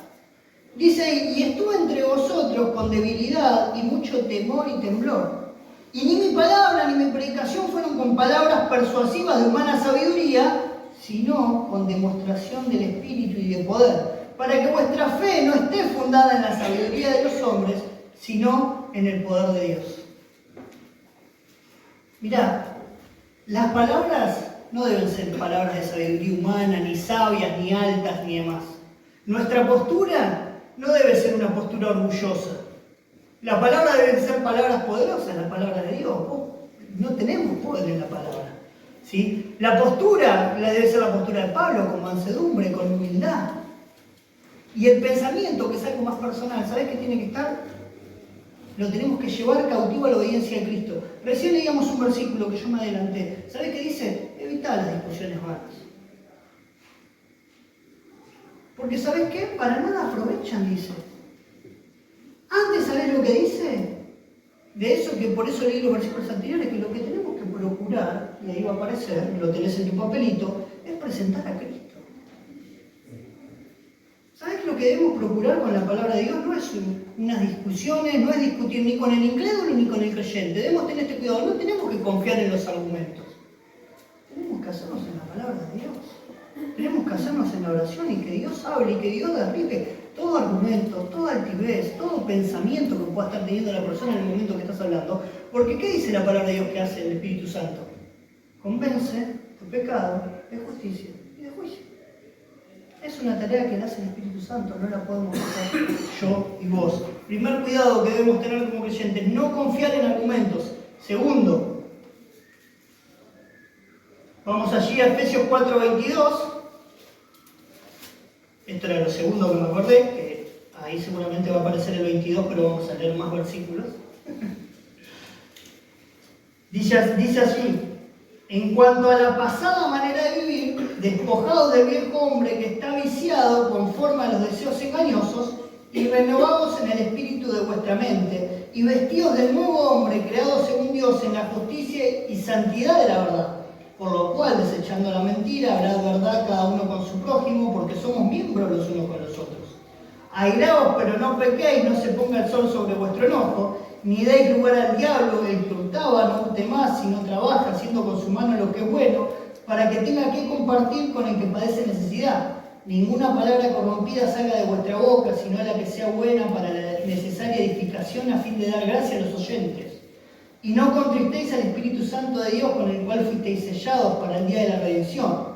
Dice, y estuve entre vosotros con debilidad y mucho temor y temblor. Y ni mi palabra ni mi predicación fueron con palabras persuasivas de humana sabiduría, sino con demostración del Espíritu y de poder, para que vuestra fe no esté fundada en la sabiduría de los hombres, sino en el poder de Dios. Mirá, las palabras no deben ser palabras de sabiduría humana, ni sabias, ni altas, ni demás. Nuestra postura no debe ser una postura orgullosa. La palabra deben ser palabras poderosas, la palabra de Dios. No tenemos poder en la palabra, ¿sí? La postura debe ser la postura de Pablo, con mansedumbre, con humildad. Y el pensamiento, que es algo más personal, ¿sabés qué tiene que estar? Lo tenemos que llevar cautivo a la obediencia de Cristo. Recién leíamos un versículo que yo me adelanté. ¿Sabés qué dice? Evitá las discusiones vanas. Porque ¿sabés qué? Para nada aprovechan, dice. Antes, ¿sabés lo que dice? De eso, que por eso leí los versículos anteriores, que lo que tenemos que procurar, y ahí va a aparecer, lo tenés en tu papelito, es presentar a Cristo. ¿Sabés que lo que debemos procurar con la palabra de Dios no es unas discusiones, no es discutir ni con el incrédulo ni con el creyente? Debemos tener este cuidado, no tenemos que confiar en los argumentos. Tenemos que hacernos en la palabra de Dios. Tenemos que hacernos en la oración y que Dios hable y que Dios derribe todo argumento, toda altivez, todo pensamiento que pueda estar teniendo la persona en el momento que estás hablando. Porque ¿qué dice la palabra de Dios que hace el Espíritu Santo? Convence de pecado, de justicia y de juicio. Es una tarea que la hace el Espíritu Santo, no la podemos hacer yo y vos. Primer cuidado que debemos tener como creyentes, no confiar en argumentos. Segundo, vamos allí a Efesios 4:22. Esto era lo segundo que me acordé, que ahí seguramente va a aparecer el 22, pero vamos a leer más versículos. Dice así: en cuanto a la pasada manera de vivir, despojados del viejo hombre que está viciado conforme a los deseos engañosos, y renovados en el espíritu de vuestra mente, y vestidos del nuevo hombre creado según Dios en la justicia y santidad de la verdad. Por lo cual, desechando la mentira, hablad verdad cada uno con su prójimo, porque somos miembros los unos con los otros. Airaos, pero no pequéis, no se ponga el sol sobre vuestro enojo, ni deis lugar al diablo. El que hurtaba no hurte más, sino trabaja, haciendo con su mano lo que es bueno, para que tenga que compartir con el que padece necesidad. Ninguna palabra corrompida salga de vuestra boca, sino la que sea buena para la necesaria edificación, a fin de dar gracia a los oyentes. Y no contristéis al Espíritu Santo de Dios, con el cual fuisteis sellados para el día de la redención.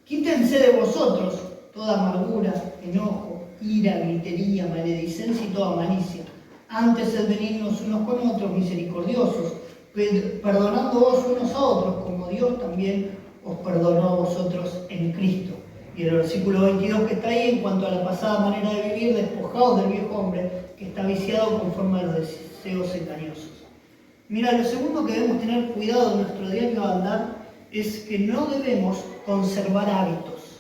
Quítense de vosotros toda amargura, enojo, ira, gritería, maledicencia y toda malicia. Antes sed benignos unos con otros, misericordiosos, perdonándoos unos a otros, como Dios también os perdonó a vosotros en Cristo. Y el versículo 22 que está ahí, en cuanto a la pasada manera de vivir, despojados del viejo hombre que está viciado conforme a los deseos engañosos. Mira, lo segundo que debemos tener cuidado en nuestro diario andar es que no debemos conservar hábitos.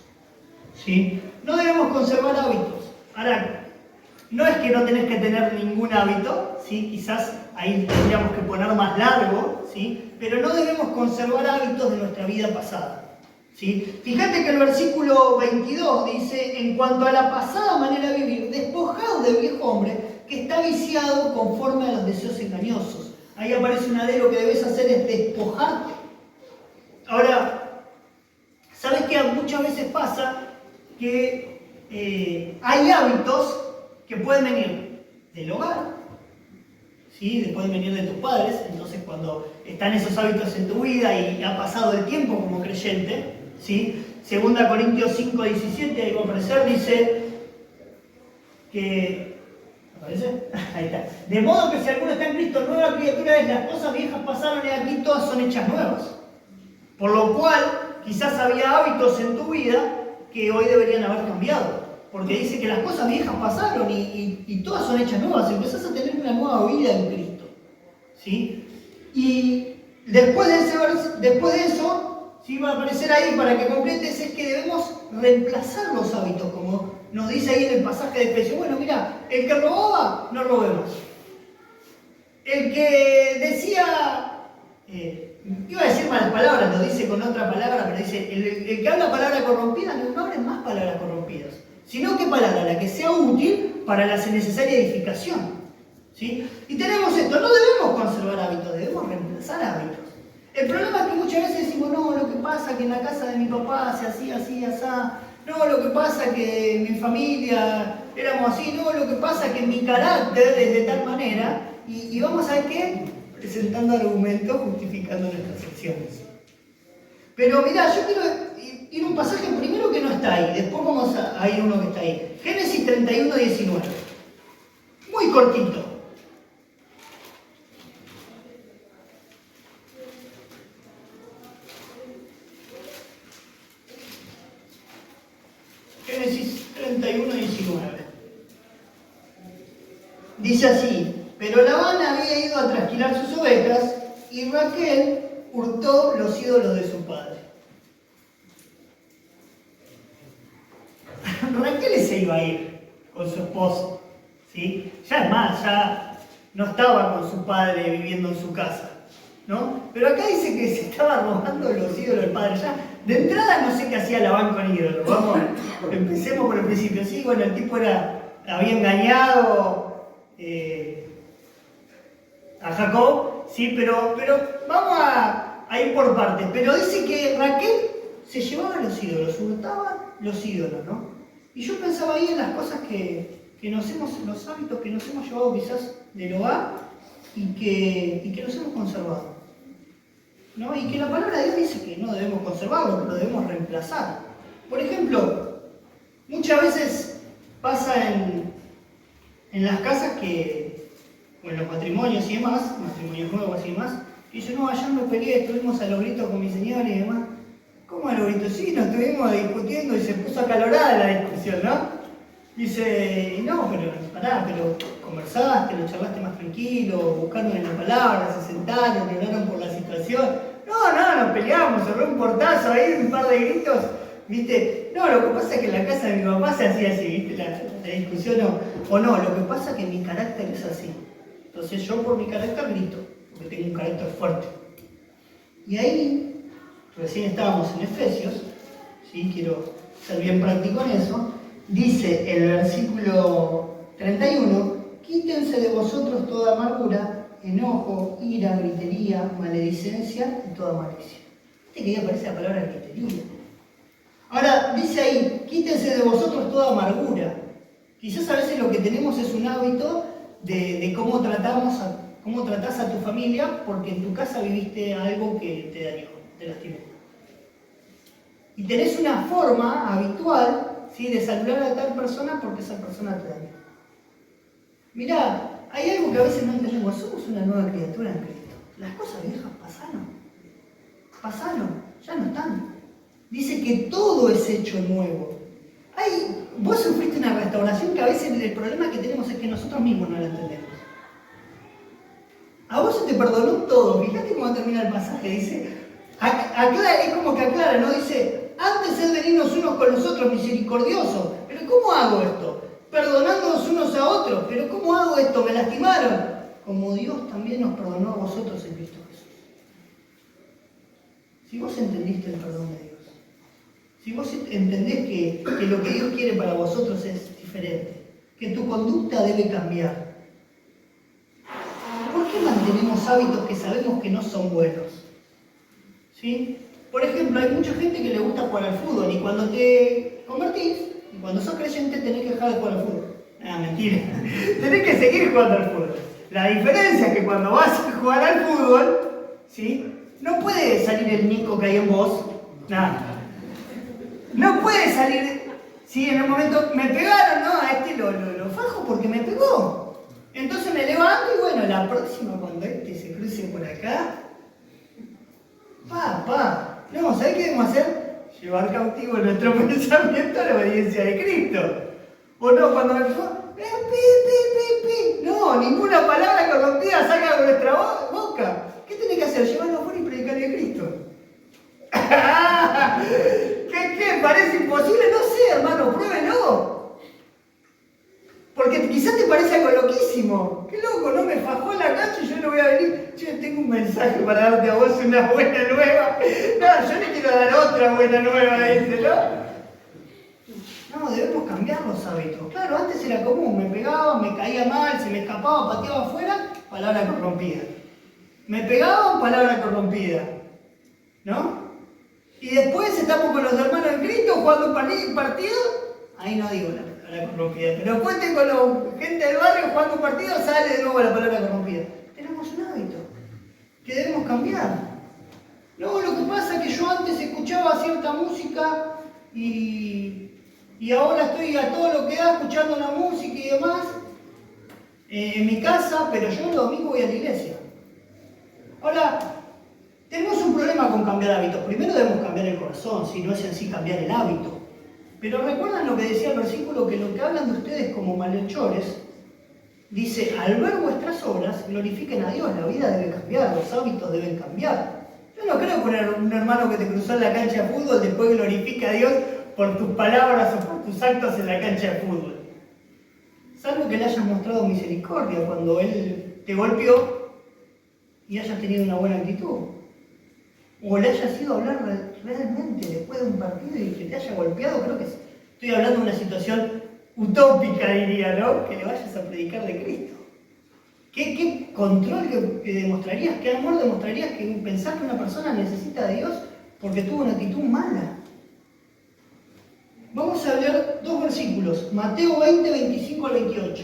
¿Sí? No debemos conservar hábitos. Ahora, no es que no tenés que tener ningún hábito, ¿sí? Quizás ahí tendríamos que poner más largo, ¿sí? Pero no debemos conservar hábitos de nuestra vida pasada. ¿Sí? Fíjate que el versículo 22 dice: en cuanto a la pasada manera de vivir, despojados del viejo hombre que está viciado conforme a los deseos engañosos. Ahí aparece un adero que debes hacer, es despojarte. Ahora, ¿sabes qué? Muchas veces pasa que hay hábitos que pueden venir del hogar, ¿sí? Pueden venir de tus padres. Entonces, cuando están esos hábitos en tu vida y ha pasado el tiempo como creyente, ¿sí? 2 Corintios 5:17, ahí va a aparecer, dice que... ¿aparece? Ahí está. De modo que si alguno está en Cristo, nueva criatura es, las cosas viejas pasaron y aquí todas son hechas nuevas. Por lo cual, quizás había hábitos en tu vida que hoy deberían haber cambiado. Porque dice que las cosas viejas pasaron y todas son hechas nuevas. Empezás a tener una nueva vida en Cristo. ¿Sí? Y después de eso, ¿sí? Va a aparecer ahí para que completes, es que debemos reemplazar los hábitos, como nos dice ahí en el pasaje de Efesios. Bueno, mira, el que robaba, no robemos. El que decía iba a decir malas palabras, lo dice con otra palabra, pero dice, el que habla palabra corrompida no habla más palabras corrompidas, sino que palabra la que sea útil para la necesaria edificación. ¿Sí? Y tenemos esto, no debemos conservar hábitos, debemos reemplazar hábitos. El problema es que muchas veces decimos, no, lo que pasa es que en la casa de mi papá se hacía así, así, no, lo que pasa es que en mi familia éramos así, no, lo que pasa es que mi carácter es de tal manera, y vamos a ver qué, presentando argumentos justificando nuestras acciones. Pero mirá, yo quiero ir a un pasaje primero que no está ahí, después vamos a ir a uno que está ahí. Génesis 31, 19. Muy cortito. Génesis 31, 19. Dice así, pero Labán había ido a trasquilar sus ovejas y Raquel hurtó los ídolos de su padre. Raquel se iba a ir con su esposo, ¿sí? Ya es más, ya no estaba con su padre viviendo en su casa, ¿no? Pero acá dice que se estaba robando los ídolos del padre. Ya, de entrada no sé qué hacía Labán con ídolos. Vamos, empecemos por el principio. Sí, bueno, el tipo había engañado a Jacob, sí, pero vamos a ir por partes. Pero dice que Raquel se llevaba los ídolos, hurtaba los ídolos, ¿no? Y yo pensaba ahí en las cosas los hábitos que nos hemos llevado quizás del hogar y que nos hemos conservado, ¿no? Y que la palabra de Dios dice que no debemos conservarlo, que lo debemos reemplazar. Por ejemplo, muchas veces pasa en las casas o en los matrimonios y demás, matrimonios nuevos y demás, y yo no, ayer me peleé, estuvimos a los gritos con mi señora y demás. ¿Cómo a los gritos? Sí, nos estuvimos discutiendo y se puso acalorada la discusión, ¿no? Dice, no, pero conversaste, lo charlaste más tranquilo, buscaron en la palabra, se sentaron, lloraron por la situación. No, nos peleamos, cerró un portazo ahí, un par de gritos, ¿viste? No, lo que pasa es que en la casa de mi papá se hacía así, ¿viste? La discusión o no, lo que pasa es que mi carácter es así. Entonces yo por mi carácter grito, porque tengo un carácter fuerte. Y ahí, recién estábamos en Efesios, ¿sí? Quiero ser bien práctico en eso. Dice el versículo 31, quítense de vosotros toda amargura, enojo, ira, gritería, maledicencia y toda malicia. Viste que ahí aparece la palabra gritería. Ahora, dice ahí, quítense de vosotros toda amargura. Quizás a veces lo que tenemos es un hábito de cómo tratás a tu familia porque en tu casa viviste algo que te dañó, te lastimó. Y tenés una forma habitual, ¿sí?, de saludar a tal persona porque esa persona te dañó. Mirá, hay algo que a veces no entendemos. Somos una nueva criatura en Cristo. Las cosas viejas pasaron, ya no están. Dice que todo es hecho nuevo. Vos sufriste una restauración que a veces el problema que tenemos es que nosotros mismos no la entendemos. A vos se te perdonó todo. Fíjate cómo termina el pasaje. Dice, aclara, es como que aclara, ¿no? Dice, antes es venirnos unos con los otros misericordiosos. Pero ¿cómo hago esto? Perdonándonos unos a otros. Pero ¿cómo hago esto? Me lastimaron. Como Dios también nos perdonó a vosotros en Cristo Jesús. Si vos entendiste el perdón de Dios, si vos entendés que lo que Dios quiere para vosotros es diferente, que tu conducta debe cambiar, ¿por qué mantenemos hábitos que sabemos que no son buenos? ¿Sí? Por ejemplo, hay mucha gente que le gusta jugar al fútbol y cuando te convertís, y cuando sos creyente, tenés que dejar de jugar al fútbol. Mentira. Tenés que seguir jugando al fútbol. La diferencia es que cuando vas a jugar al fútbol, ¿sí?, no puede salir el Nico que hay en vos. No puede salir, ¿sí?, en un momento me pegaron, ¿no? A este lo fajo porque me pegó. Entonces me levanto y bueno, la próxima cuando se cruce por acá, no, ¿sabés qué debemos hacer? Llevar cautivo nuestro pensamiento a la obediencia de Cristo. O no, cuando me pegó, no, ninguna palabra corrompida salga de nuestra boca. ¿Qué tenés que hacer? Llevarlo afuera y predicarle a Cristo. ¿Qué? ¿Parece imposible? No sé, hermano, pruébelo. Porque quizás te parece algo loquísimo. Qué loco, no me fajó en la cancha y yo no voy a venir. Che, tengo un mensaje para darte a vos una buena buena nueva, dice, ¿no? No, debemos cambiar los hábitos. Claro, antes era común, me pegaba, me caía mal, se me escapaba, pateaba afuera, palabra corrompida. Me pegaban, palabra corrompida. ¿No? Y después estamos con los hermanos en Cristo jugando un partido, ahí no digo la palabra corrompida, pero cuenten con la gente del barrio jugando un partido, sale de nuevo la palabra corrompida. Tenemos un hábito que debemos cambiar. No, lo que pasa es que yo antes escuchaba cierta música y ahora estoy a todo lo que da escuchando la música y demás en mi casa, pero yo el domingo voy a la iglesia. Ahora, tenemos un problema con cambiar hábitos. Primero debemos cambiar el corazón, si no es en sí cambiar el hábito. Pero recuerdan lo que decía el versículo, que lo que hablan de ustedes como malhechores, dice, al ver vuestras obras, glorifiquen a Dios, la vida debe cambiar, los hábitos deben cambiar. Yo no creo que un hermano que te cruzó en la cancha de fútbol después glorifique a Dios por tus palabras o por tus actos en la cancha de fútbol. Salvo que le hayas mostrado misericordia cuando Él te golpeó y hayas tenido una buena actitud. O le hayas ido a hablar realmente después de un partido y que te haya golpeado. Creo que estoy hablando de una situación utópica, diría, ¿no? Que le vayas a predicar de Cristo. ¿Qué control que demostrarías? ¿Qué amor demostrarías que pensar que una persona necesita de Dios porque tuvo una actitud mala? Vamos a leer dos versículos. Mateo 20, 25 al 28.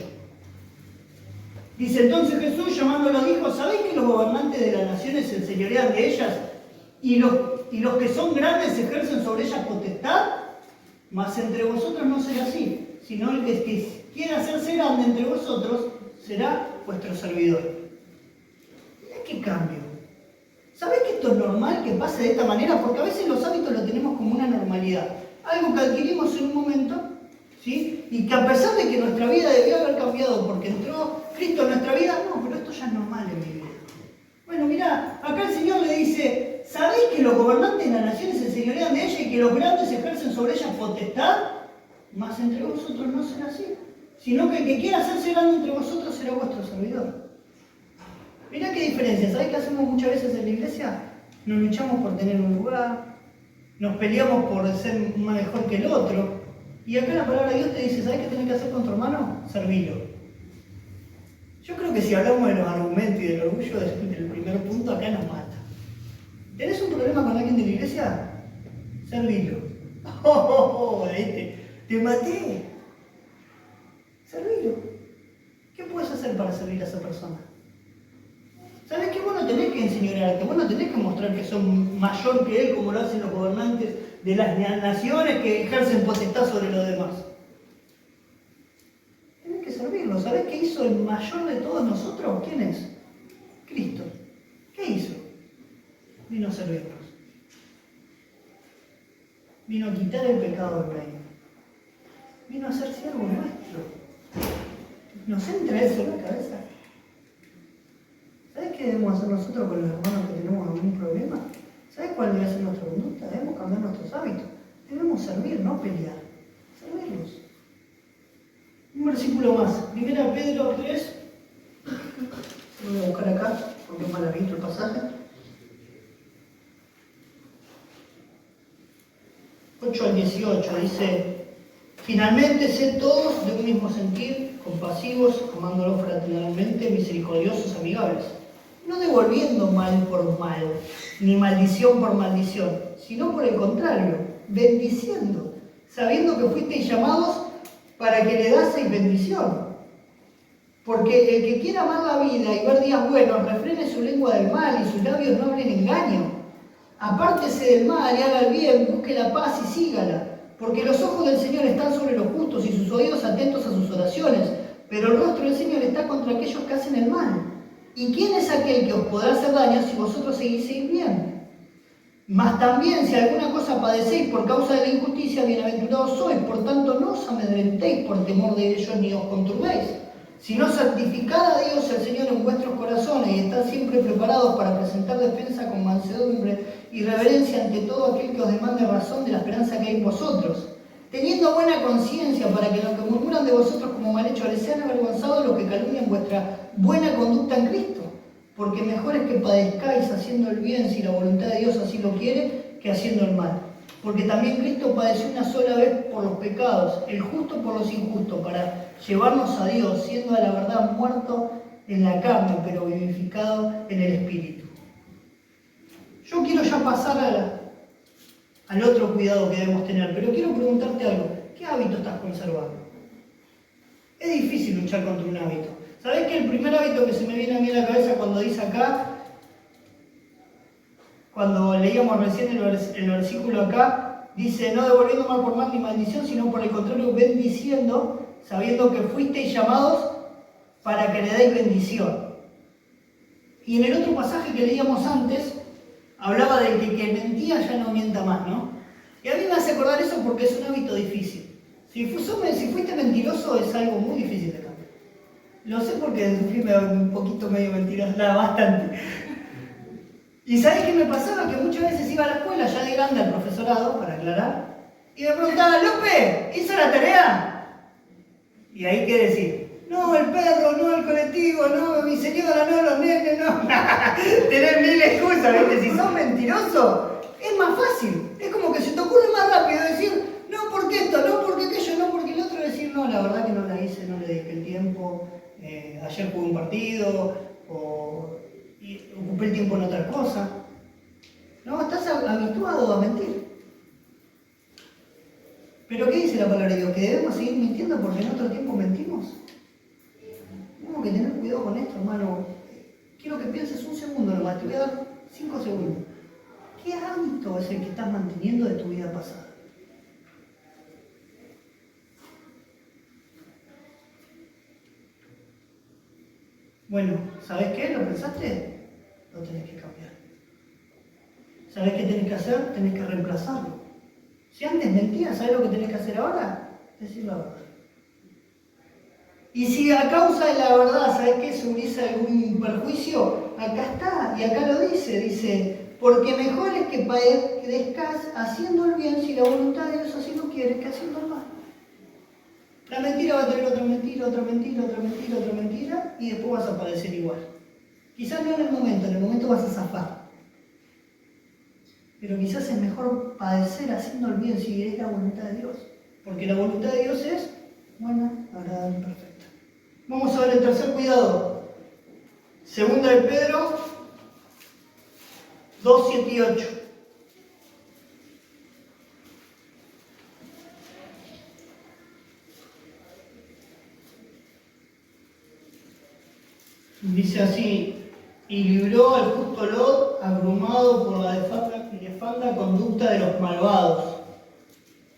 Dice entonces Jesús, llamándolos, dijo, ¿sabéis que los gobernantes de las naciones se enseñorean de ellas y los que son grandes ejercen sobre ellas potestad? Mas entre vosotros no será así, sino el que quiera hacerse grande entre vosotros será vuestro servidor. Mirá qué cambio. ¿Sabés que esto es normal que pase de esta manera? Porque a veces los hábitos los tenemos como una normalidad. Algo que adquirimos en un momento, ¿sí? Y que a pesar de que nuestra vida debió haber cambiado porque entró Cristo en nuestra vida, no, pero esto ya es normal en mi vida. Bueno, mirá, acá el Señor le dice, ¿sabéis que los gobernantes de las naciones se enseñorean de ellas y que los grandes ejercen sobre ellas potestad? Mas entre vosotros no será así, sino que el que quiera hacerse grande entre vosotros será vuestro servidor. Mirá qué diferencia. ¿Sabés qué hacemos muchas veces en la iglesia? Nos luchamos por tener un lugar, nos peleamos por ser mejor que el otro. Y acá la palabra de Dios te dice, ¿sabés qué tenés que hacer con tu hermano? Servirlo. Yo creo que si hablamos de los argumentos y del orgullo del primer punto, acá nos mata. ¿Tenés un problema con alguien de la iglesia? Servirlo. Te maté. Servirlo. ¿Qué puedes hacer para servir a esa persona? ¿Sabes qué? Vos no tenés que enseñorearte, vos no tenés que mostrar que son mayor que él como lo hacen los gobernantes de las naciones que ejercen potestad sobre los demás. Tenés que servirlo. ¿Sabés qué hizo el mayor de todos nosotros? ¿Quién es? Cristo. ¿Qué hizo? Vino a servirnos. Vino a quitar el pecado del reino. Vino a ser siervo nuestro. ¿Nos entra eso en la cabeza? ¿Sabes qué debemos hacer nosotros con los hermanos que tenemos algún problema? ¿Sabes cuál debe ser nuestra conducta? Debemos cambiar nuestros hábitos. Debemos servir, no pelear. Servirlos. Un versículo más. 1 Pedro 3. Lo voy a buscar acá, porque es mal abierto el pasaje. 8 al 18 dice: finalmente, sed todos de un mismo sentir, compasivos, amándolos fraternalmente, misericordiosos, amigables, no devolviendo mal por mal, ni maldición por maldición, sino por el contrario, bendiciendo, sabiendo que fuisteis llamados para que le daseis bendición. Porque el que quiera amar la vida y ver días buenos, refrene su lengua del mal y sus labios no hablen engaño. Apártese del mal y haga el bien, busque la paz y sígala. Porque los ojos del Señor están sobre los justos y sus oídos atentos a sus oraciones, pero el rostro del Señor está contra aquellos que hacen el mal. ¿Y quién es aquel que os podrá hacer daño si vosotros seguiseis bien? Mas también, si alguna cosa padecéis por causa de la injusticia, bienaventurados sois. Por tanto, no os amedrentéis por temor de ellos ni os conturbéis, sino santificad a Dios el Señor en vuestros corazones y estad siempre preparados para presentar defensa con mansedumbre y reverencia ante todo aquel que os demande razón de la esperanza que hay en vosotros, teniendo buena conciencia, para que los que murmuran de vosotros como malhechores sean avergonzados los que calumnian vuestra buena conducta en Cristo. Porque mejor es que padezcáis haciendo el bien, si la voluntad de Dios así lo quiere, que haciendo el mal. Porque también Cristo padeció una sola vez por los pecados, el justo por los injustos, para llevarnos a Dios, siendo a la verdad muerto en la carne, pero vivificado en el Espíritu. Yo quiero ya pasar al otro cuidado que debemos tener, pero quiero preguntarte algo. ¿Qué hábito estás conservando? Es difícil luchar contra un hábito. ¿Sabés que el primer hábito que se me viene a mí a la cabeza cuando dice acá, cuando leíamos recién el versículo acá, dice, no devolviendo mal por mal ni maldición, sino por el contrario bendiciendo, sabiendo que fuisteis llamados para que le deis bendición? Y en el otro pasaje que leíamos antes, hablaba de que mentía ya no mienta más, ¿no? Y a mí me hace acordar eso porque es un hábito difícil. Si fuiste mentiroso es algo muy difícil de cambiar. Lo sé porque fui un poquito medio mentiroso, nada, bastante. Y ¿sabés qué me pasaba? Que muchas veces iba a la escuela, ya de grande al profesorado, para aclarar, y me preguntaba, López, ¿hizo la tarea? Y ahí qué decir, no, el perro, no, el colectivo, no, mi señora, no, los nenes, no. Tener mil excusas, ¿viste? Si sos mentiroso, es más fácil. Es como que se te ocurre más rápido decir, no, porque esto, no, porque aquello, no, porque el otro, decir, no, la verdad que no la hice, no le dediqué el tiempo, ayer jugué un partido, y ocupé el tiempo en otra cosa. No, estás habituado a mentir. Pero ¿qué dice la palabra de Dios? ¿Que debemos seguir mintiendo porque en otro tiempo mentimos? Tenemos que tener cuidado con esto, hermano. Quiero que pienses un segundo nomás, te voy a dar 5 segundos. ¿Qué hábito es el que estás manteniendo de tu vida pasada? Bueno, ¿sabes qué? ¿Lo pensaste? Lo tenés que cambiar. ¿Sabes qué tenés que hacer? Tenés que reemplazarlo. Si antes mentías, ¿sabes lo que tenés que hacer ahora? Decir la verdad. Y si a causa de la verdad, ¿sabes qué? ¿Surgís algún perjuicio? Acá está, y acá lo dice, porque mejor es que padezcas haciendo el bien si la voluntad de Dios así lo quiere que haciendo el mal. La mentira va a tener otra mentira, otra mentira, otra mentira, otra mentira, y después vas a padecer igual. Quizás no en el momento vas a zafar. Pero quizás es mejor padecer haciendo el bien si es la voluntad de Dios. Porque la voluntad de Dios es buena, agradable y perfecta. Vamos a ver el tercer cuidado. Segunda de Pedro 2, 7 y 8. Dice así, y libró al justo Lot, abrumado por la nefanda conducta de los malvados.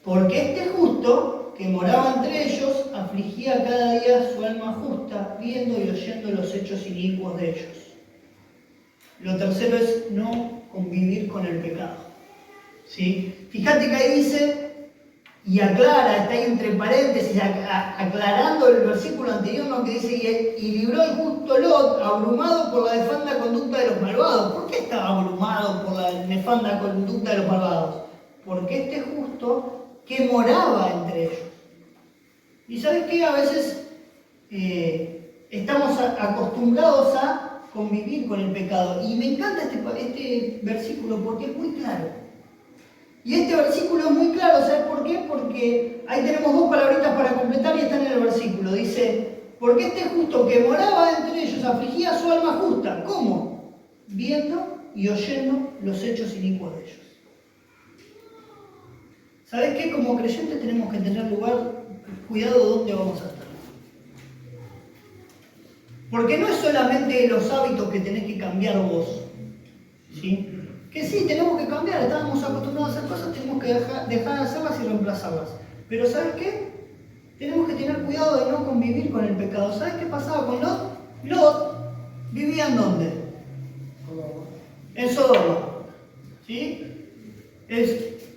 Porque este justo, que moraba entre ellos, afligía cada día su alma justa, viendo y oyendo los hechos inicuos de ellos. Lo tercero es no convivir con el pecado. ¿Sí? Fíjate que ahí dice, y aclara, está ahí entre paréntesis, aclarando el versículo anterior, ¿no? Que dice, y libró el justo Lot, abrumado por la nefanda conducta de los malvados. ¿Por qué estaba abrumado por la nefanda conducta de los malvados? Porque este justo que moraba entre ellos. Y ¿sabes qué? A veces estamos acostumbrados a convivir con el pecado. Y me encanta este versículo porque es muy claro. Y este versículo es muy claro, ¿sabes por qué? Porque ahí tenemos 2 palabritas para completar y están en el versículo. Dice, porque este justo que moraba entre ellos afligía su alma justa. ¿Cómo? Viendo y oyendo los hechos inicuos de ellos. ¿Sabes qué? Como creyentes tenemos que tener cuidado de dónde vamos a estar. Porque no es solamente los hábitos que tenés que cambiar vos, ¿sí? Que sí, tenemos que cambiar, estábamos acostumbrados a hacer cosas, tenemos que dejar de hacerlas y reemplazarlas. Pero ¿sabes qué? Tenemos que tener cuidado de no convivir con el pecado. ¿Sabes qué pasaba con Lot? Lot vivía ¿en dónde? En Sodoma. ¿Sí?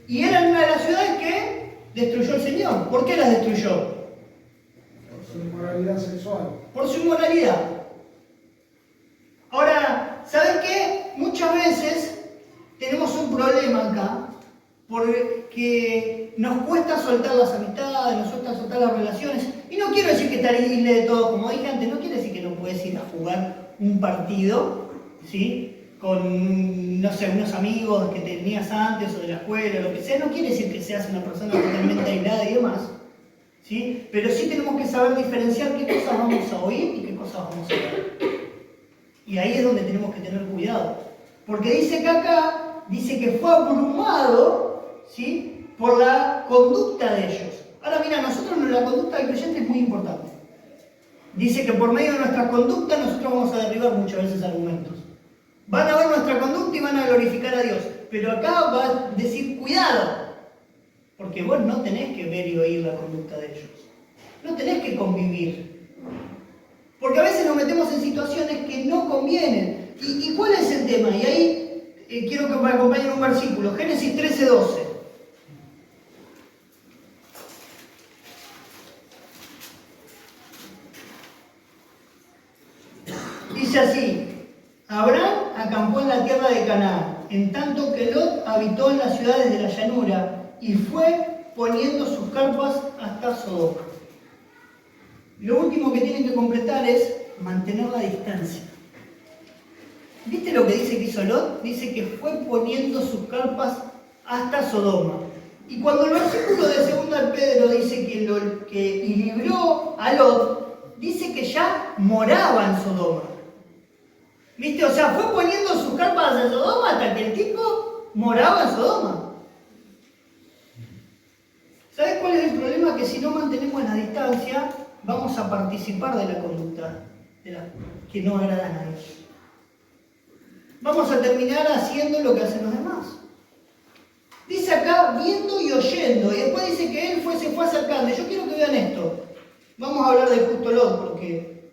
Y era una de las ciudades que destruyó el Señor. ¿Por qué las destruyó? Por su inmoralidad sexual. Por su inmoralidad. Ahora, ¿sabes qué? Muchas veces tenemos un problema acá, porque nos cuesta soltar las amistades, nos cuesta soltar las relaciones. Y no quiero decir que estar libre de todo, como dije antes, no quiere decir que no puedes ir a jugar un partido, ¿sí? no sé, unos amigos que tenías antes o de la escuela, lo que sea, no quiere decir que seas una persona totalmente aislada y demás, ¿sí? Pero sí tenemos que saber diferenciar qué cosas vamos a oír y qué cosas vamos a ver. Y ahí es donde tenemos que tener cuidado. Porque dice que acá, dice que fue abrumado, ¿sí?, por la conducta de ellos. Ahora mira, nosotros la conducta del creyente es muy importante. Dice que por medio de nuestra conducta nosotros vamos a derribar muchas veces argumentos. Van a ver nuestra conducta y van a glorificar a Dios. Pero acá va a decir cuidado. Porque vos no tenés que ver y oír la conducta de ellos. No tenés que convivir. Porque a veces nos metemos en situaciones que no convienen. ¿Y cuál es el tema? Y ahí quiero que me acompañen un versículo. Génesis 13:12. Dice así: Abraham acampó en la tierra de Canaán, en tanto que Lot habitó en las ciudades de la llanura y fue poniendo sus carpas hasta Sodoma. Lo último que tienen que completar es mantener la distancia. ¿Viste lo que dice que hizo Lot? Dice que fue poniendo sus carpas hasta Sodoma. Y cuando el versículo de 2 Pedro dice que libró a Lot, dice que ya moraba en Sodoma. ¿Viste? O sea, fue poniendo sus carpas en Sodoma hasta que el tipo moraba en Sodoma. ¿Sabes cuál es el problema? Que si no mantenemos la distancia, vamos a participar de la conducta que no agrada a nadie. Vamos a terminar haciendo lo que hacen los demás. Dice acá, viendo y oyendo, y después dice que él se fue acercando. Y yo quiero que vean esto. Vamos a hablar del justo Lot, porque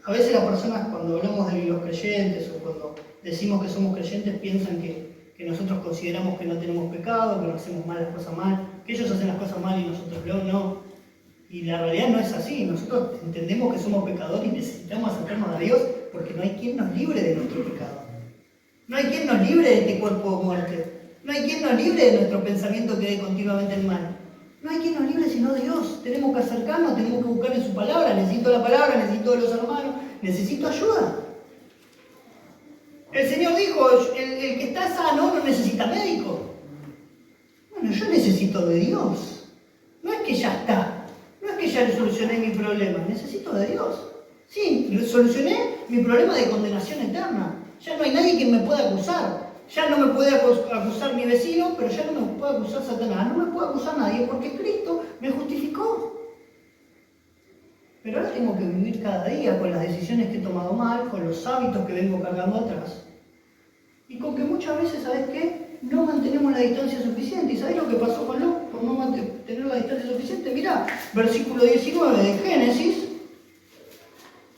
a veces las personas cuando hablamos de los creyentes o cuando decimos que somos creyentes piensan que nosotros consideramos que no tenemos pecado, que no hacemos mal las cosas mal, que ellos hacen las cosas mal y nosotros no. Y la realidad no es así. Nosotros entendemos que somos pecadores y necesitamos acercarnos a Dios porque no hay quien nos libre de nuestro pecado. No hay quien nos libre de este cuerpo de muerte. No hay quien nos libre de nuestro pensamiento que dé continuamente el mal. No hay quien nos libre sino Dios. Tenemos que acercarnos, tenemos que buscar en su palabra. Necesito la palabra, necesito de los hermanos, necesito ayuda. El Señor dijo, el que está sano no necesita médico. Bueno, yo necesito de Dios. No es que ya está. No es que ya solucioné mi problema. Necesito de Dios. Sí, solucioné mi problema de condenación eterna. Ya no hay nadie que me pueda acusar. Ya no me puede acusar mi vecino, pero ya no me puede acusar Satanás. No me puede acusar nadie porque Cristo me justificó. Pero ahora tengo que vivir cada día con las decisiones que he tomado mal, con los hábitos que vengo cargando atrás. Y con que muchas veces, ¿sabes qué? No mantenemos la distancia suficiente. ¿Y sabés lo que pasó con Lot por no mantener la distancia suficiente? Mirá, versículo 19 de Génesis,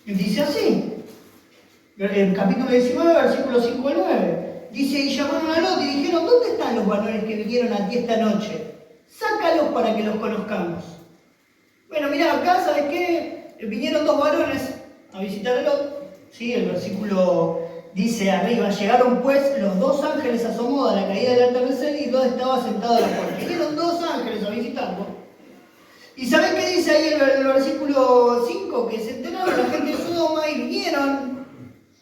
dice así. En capítulo 19, versículos 5 al 9. Dice, y llamaron a Lot y dijeron, ¿dónde están los varones que vinieron a ti esta noche? Sácalos para que los conozcamos. Bueno, mira, acá, ¿sabes qué? Vinieron dos varones a visitar a Lot. ¿Sí? El versículo dice arriba, llegaron pues los dos ángeles a Sodoma a la caída del atardecer y Lot estaba sentado a la puerta. Vinieron dos ángeles a visitarlo. ¿Y sabes qué dice ahí el versículo 5? Que se enteraron la gente de Sodoma y vinieron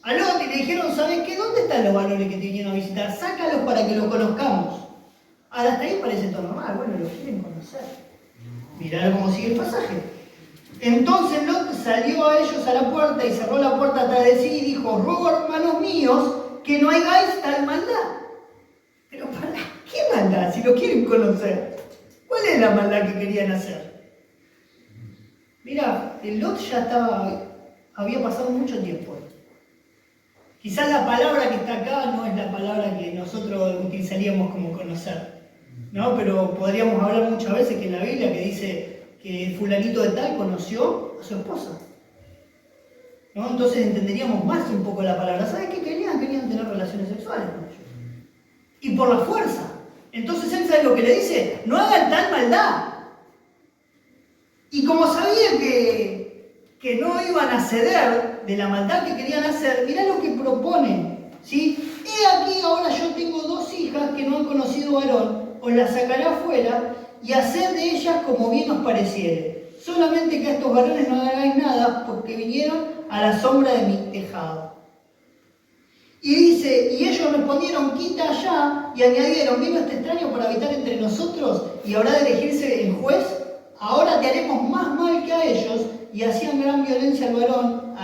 a Lot y le dijeron, ¿sabes qué? ¿Dónde están los varones que te vinieron a visitar? Sácalos para que los conozcamos. Ahora, hasta ahí parece todo normal. Bueno, los quieren conocer. Mirá cómo sigue el pasaje. Entonces Lot salió a ellos a la puerta y cerró la puerta atrás de sí y dijo, ruego, hermanos míos, que no hagáis tal maldad. Pero ¿para qué maldad si lo quieren conocer? ¿Cuál es la maldad que querían hacer? Mirá, el Lot ya había pasado mucho tiempo. Quizás la palabra que está acá no es la palabra que nosotros utilizaríamos como conocer, ¿no? Pero podríamos hablar muchas veces que en la Biblia que dice que fulanito de tal conoció a su esposa, ¿no? Entonces entenderíamos más un poco la palabra. ¿Sabes qué querían? Querían tener relaciones sexuales con ellos. Y por la fuerza. Entonces él sabe lo que le dice, no hagan tal maldad. Y como sabía que no iban a ceder de la maldad que querían hacer, mirá lo que proponen, ¿sí? He aquí, ahora yo tengo dos hijas que no han conocido varón, os las sacaré afuera y haced de ellas como bien os pareciere. Solamente que a estos varones no hagáis nada, porque vinieron a la sombra de mi tejado. Y dice, y ellos respondieron, quita allá, y añadieron, ¿vino este extraño para habitar entre nosotros y habrá de elegirse el juez? Ahora te haremos más mal que a ellos. Y hacían gran violencia al varón,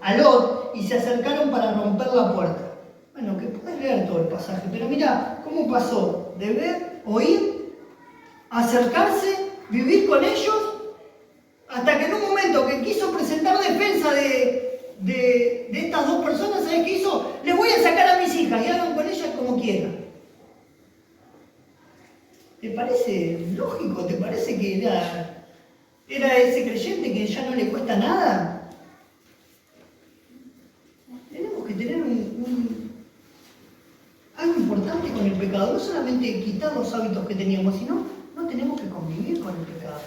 a Lot, y se acercaron para romper la puerta. Bueno, que puedes leer todo el pasaje, pero mira cómo pasó de ver, oír, acercarse, vivir con ellos, hasta que en un momento que quiso presentar defensa de estas dos personas, ¿sabes qué hizo? Les voy a sacar a mis hijas y hagan con ellas como quieran. ¿Te parece lógico? ¿Te parece que era ese creyente que ya no le cuesta nada? Tenemos que tener algo importante con el pecado, no solamente quitar los hábitos que teníamos, sino no tenemos que convivir con el pecado.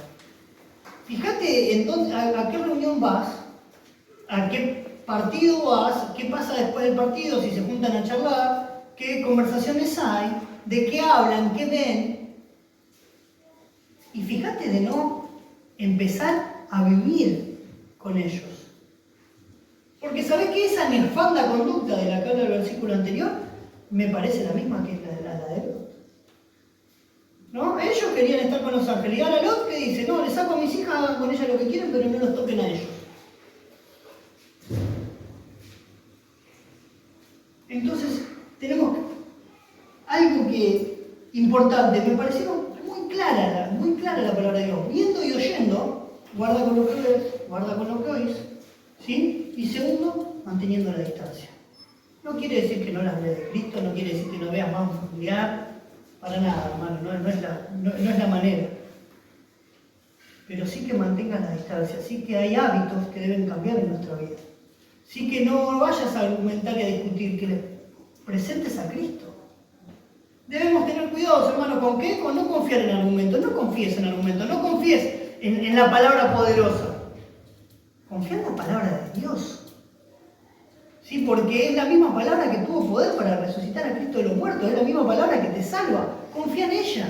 Fíjate a qué reunión vas, a qué partido vas, qué pasa después del partido, si se juntan a charlar, qué conversaciones hay, de qué hablan, qué ven. Y fíjate de no empezar a vivir con ellos. Porque ¿sabés qué? Esa nefanda conducta de la que habla el versículo anterior me parece la misma que la de Lot. ¿No? Ellos querían estar con los ángeles. Y ahora Lot que dice, no, les saco a mis hijas, hagan con ellas lo que quieren, pero no los toquen a ellos. Entonces, tenemos algo importante, me pareció muy clara la palabra de Dios. Viendo y oyendo, guarda con lo que ves, guarda con lo que oís, ¿sí? Y segundo, manteniendo la distancia. No quiere decir que no las veas de Cristo, no quiere decir que no veas más familiar, para nada, hermano, no es la manera. Pero sí que mantengas la distancia, sí que hay hábitos que deben cambiar en nuestra vida. Sí que no vayas a argumentar y a discutir, que le presentes a Cristo. Debemos tener cuidado, hermano, ¿con qué? Con no confiar en argumentos, no confíes en argumentos, no confíes en la palabra poderosa. Confía en la palabra de Dios. Sí, porque es la misma palabra que tuvo poder para resucitar a Cristo de los muertos, es la misma palabra que te salva. Confía en ella.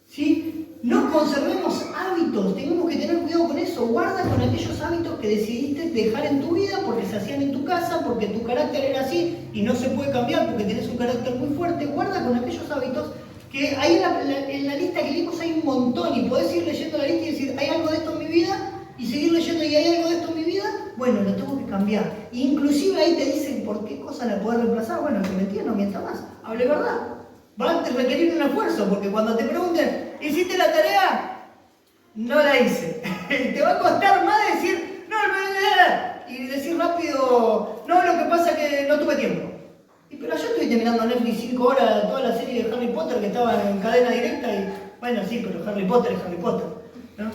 ¿Sí? No conservemos hábitos, tenemos que tener cuidado con eso. Guarda con aquellos hábitos que decidiste dejar en tu vida porque se hacían en tu casa, porque tu carácter era así y no se puede cambiar porque tenés un carácter muy fuerte. Guarda con aquellos hábitos que ahí en la lista que leímos hay un montón y podés ir leyendo la lista y decir, ¿hay algo de esto en mi vida? Y seguir leyendo y hay algo de esto en mi vida, bueno, lo tengo que cambiar. Inclusive ahí te dicen por qué cosa la podés reemplazar. Bueno, el que mentía no mienta más, hable verdad. Va a requerir un esfuerzo, porque cuando te pregunten, ¿hiciste la tarea? No la hice. Te va a costar más decir, no, y decir rápido, no, lo que pasa es que no tuve tiempo. Pero yo estuviste mirando Netflix 5 horas toda la serie de Harry Potter que estaba en cadena directa y, bueno, sí, pero Harry Potter es Harry Potter, ¿no?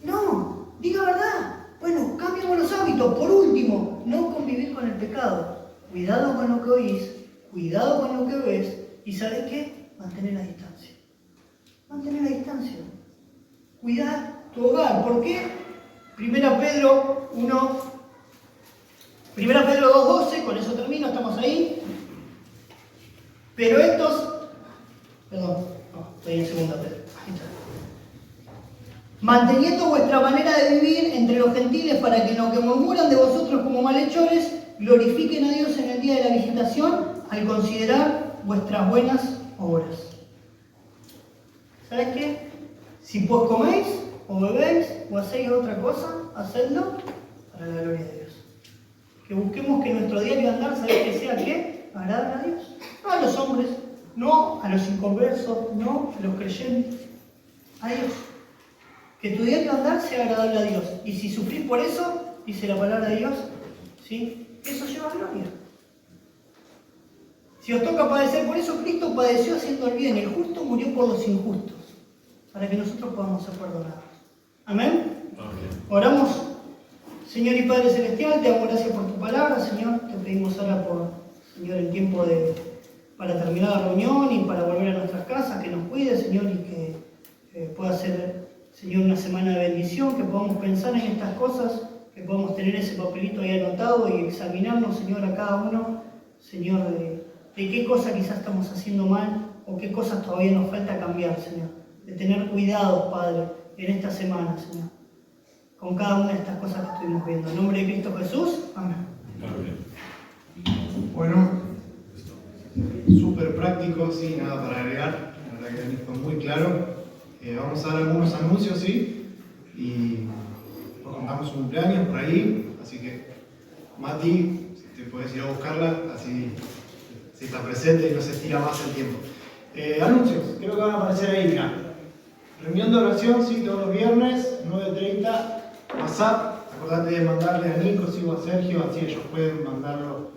No, diga verdad. Bueno, cambiamos los hábitos. Por último, no convivir con el pecado. Cuidado con lo que oís, cuidado con lo que ves. ¿Y sabes qué? Mantener la distancia. Mantener la distancia. Cuidar tu hogar. ¿Por qué? Primera Pedro 2:12, con eso termino, estamos ahí. Pero perdón, no, estoy en segunda Pedro. Ahí está. Manteniendo vuestra manera de vivir entre los gentiles para que no que murmuran de vosotros como malhechores, glorifiquen a Dios en el día de la visitación al considerar vuestras buenas obras. ¿Sabes qué? Si pues coméis o bebéis o hacéis otra cosa, hacedlo para la gloria de Dios. Que busquemos que nuestro diario andar, ¿sabes qué sea qué? Agradar a Dios. No a los hombres, no a los inconversos, no a los creyentes, a Dios. Que tu diario andar sea agradable a Dios. Y si sufrís por eso, dice la palabra de Dios, ¿sí? Eso lleva gloria. Si os toca padecer por eso, Cristo padeció haciendo el bien. El justo murió por los injustos, para que nosotros podamos ser perdonados. ¿Amén? Amén. Oramos. Señor y Padre Celestial, te damos gracias por tu palabra, Señor. Te pedimos ahora por, Señor, el tiempo para terminar la reunión y para volver a nuestras casas, que nos cuide, Señor, y que pueda ser, Señor, una semana de bendición, que podamos pensar en estas cosas, que podamos tener ese papelito ahí anotado y examinarnos, Señor, a cada uno, Señor, de qué cosa quizás estamos haciendo mal o qué cosas todavía nos falta cambiar, Señor. De tener cuidado, Padre, en esta semana, Señor, con cada una de estas cosas que estuvimos viendo. En nombre de Cristo Jesús, amén. Amén. Bueno, súper práctico, sí, nada para agregar. La verdad que Dani fue muy claro. Vamos a dar algunos anuncios, sí, y pues contamos un cumpleaños por ahí, así que Mati, si te puedes ir a buscarla, así si está presente y no se estira más el tiempo. Anuncios, creo que van a aparecer ahí, mira. Reunión de oración, sí, todos los viernes, 9:30, WhatsApp. Acordate de mandarle a Nico, sí, o a Sergio, así ellos pueden mandarlo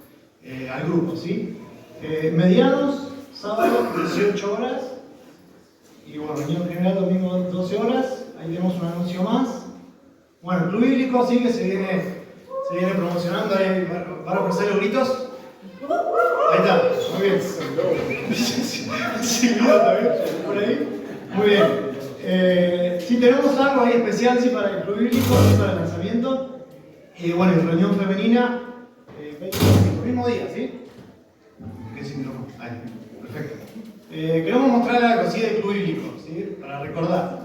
al grupo, ¿sí? Medianos, sábado, 18 horas. Y bueno, reunión general, domingo, 12 horas. Ahí tenemos un anuncio más. Bueno, el Club Bíblico, sí, que se viene promocionando. Ahí, ¿van a aparecer los gritos? Ahí está, muy bien. Sí, también, por ahí. Muy bien. Sí, tenemos algo ahí especial, sí, para el Club Bíblico, para el lanzamiento. Bueno, y reunión femenina, 25, mismo día, ¿sí? ¿Qué síndrome? Ahí, perfecto. Queremos mostrar algo así del Club Bíblico, ¿sí? Para recordar.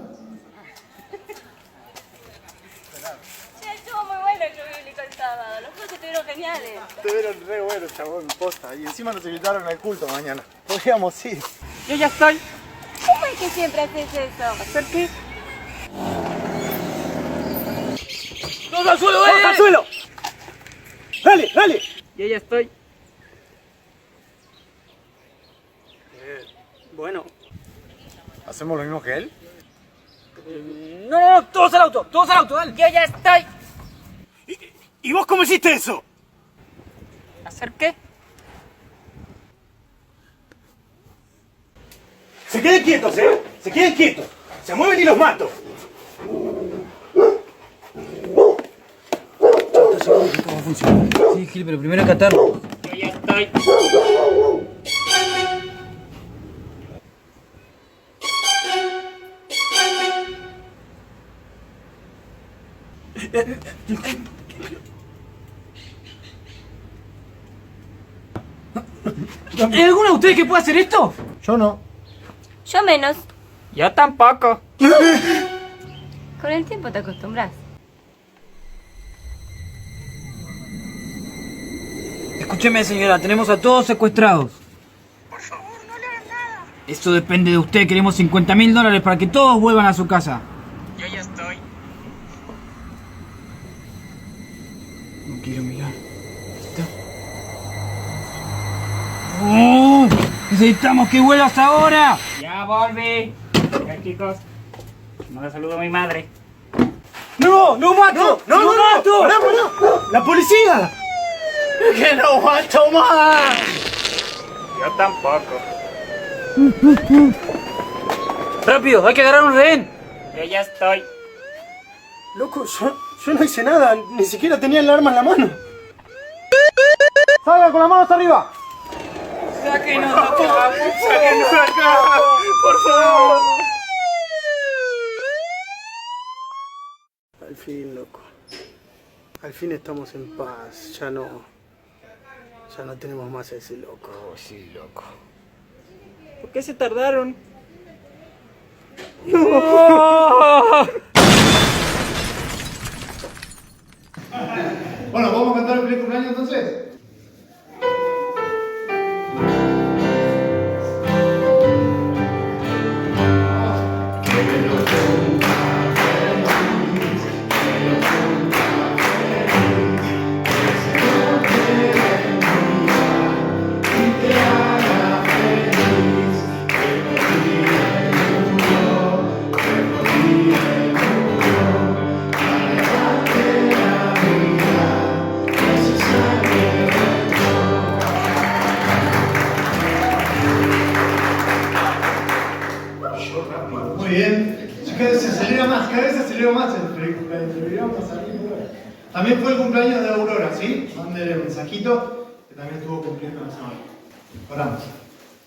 Estuvo muy bueno el Club Bíblico el sábado, los cursos estuvieron geniales. Estuvieron re buenos, chabón, posta. Y encima nos invitaron al culto mañana. Podríamos ir. Yo ya estoy. ¿Cómo es que siempre haces eso? ¿Hacer qué? ¡Todos al suelo, dale! ¡Todos al suelo! ¡Dale, dale! Yo ya estoy. Bueno. ¿Hacemos lo mismo que él? No, todos al auto, dale. Yo ya estoy. ¿Y vos cómo hiciste eso? ¿Hacer qué? Se queden quietos, ¿eh? Se queden quietos. Se mueven y los mato. ¿Estás seguro que esto va a funcionar? Sí, Gil, pero primero hay que atarlo. Yo ya estoy. ¿Hay alguno de ustedes que pueda hacer esto? Yo no. Yo menos. Yo tampoco. Con el tiempo te acostumbras. Escúcheme, señora, tenemos a todos secuestrados. Por favor, no le hagan nada. Eso depende de usted. Queremos $50.000 para que todos vuelvan a su casa. Yo ya estoy. No quiero mirar. ¿Está? ¡Oh! ¡Necesitamos que vuelvas ahora! Ya volví. Ya, chicos. No saludo a mi madre. ¡No! ¡No mato! ¡No, no, no! mato! ¡Pará, pará! ¡La policía! ¡Que no aguanto más! Yo tampoco. ¡Rápido! ¡Hay que agarrar un rehén! Yo ya estoy. Loco, yo no hice nada. Ni siquiera tenía el arma en la mano. ¡Salgan con las manos arriba! ¡Sáquenos de acá! ¡Sáquenos de acá! ¡Por favor! Al fin, loco. Al fin estamos en paz. Ya no tenemos más a ese loco. Oh, sí, loco. ¿Por qué se tardaron? Bueno, ¿vamos a cantar el feliz cumpleaños entonces? Muy bien. Cada vez se acelera más el feliz cumpleaños. Deberíamos salir ahora. También fue el cumpleaños de Aurora, ¿sí? Mándele un mensajito que también estuvo cumpliendo la semana. Oramos.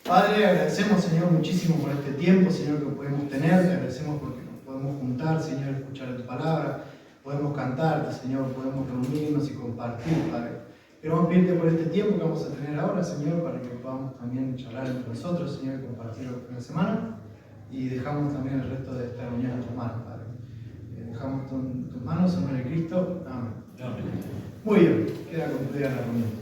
Padre, agradecemos, Señor, muchísimo por este tiempo, Señor, que podemos tener. Te agradecemos porque nos podemos juntar, Señor, escuchar tu palabra. Podemos cantarte, Señor, podemos reunirnos y compartir, Padre. Queremos pedirte por este tiempo que vamos a tener ahora, Señor, para que podamos también charlar entre nosotros, Señor, y compartir la semana. Y dejamos también el resto de esta reunión en tus manos, Padre. Dejamos en tus manos, en nombre de Cristo. Amén. Muy bien, queda concluida la reunión.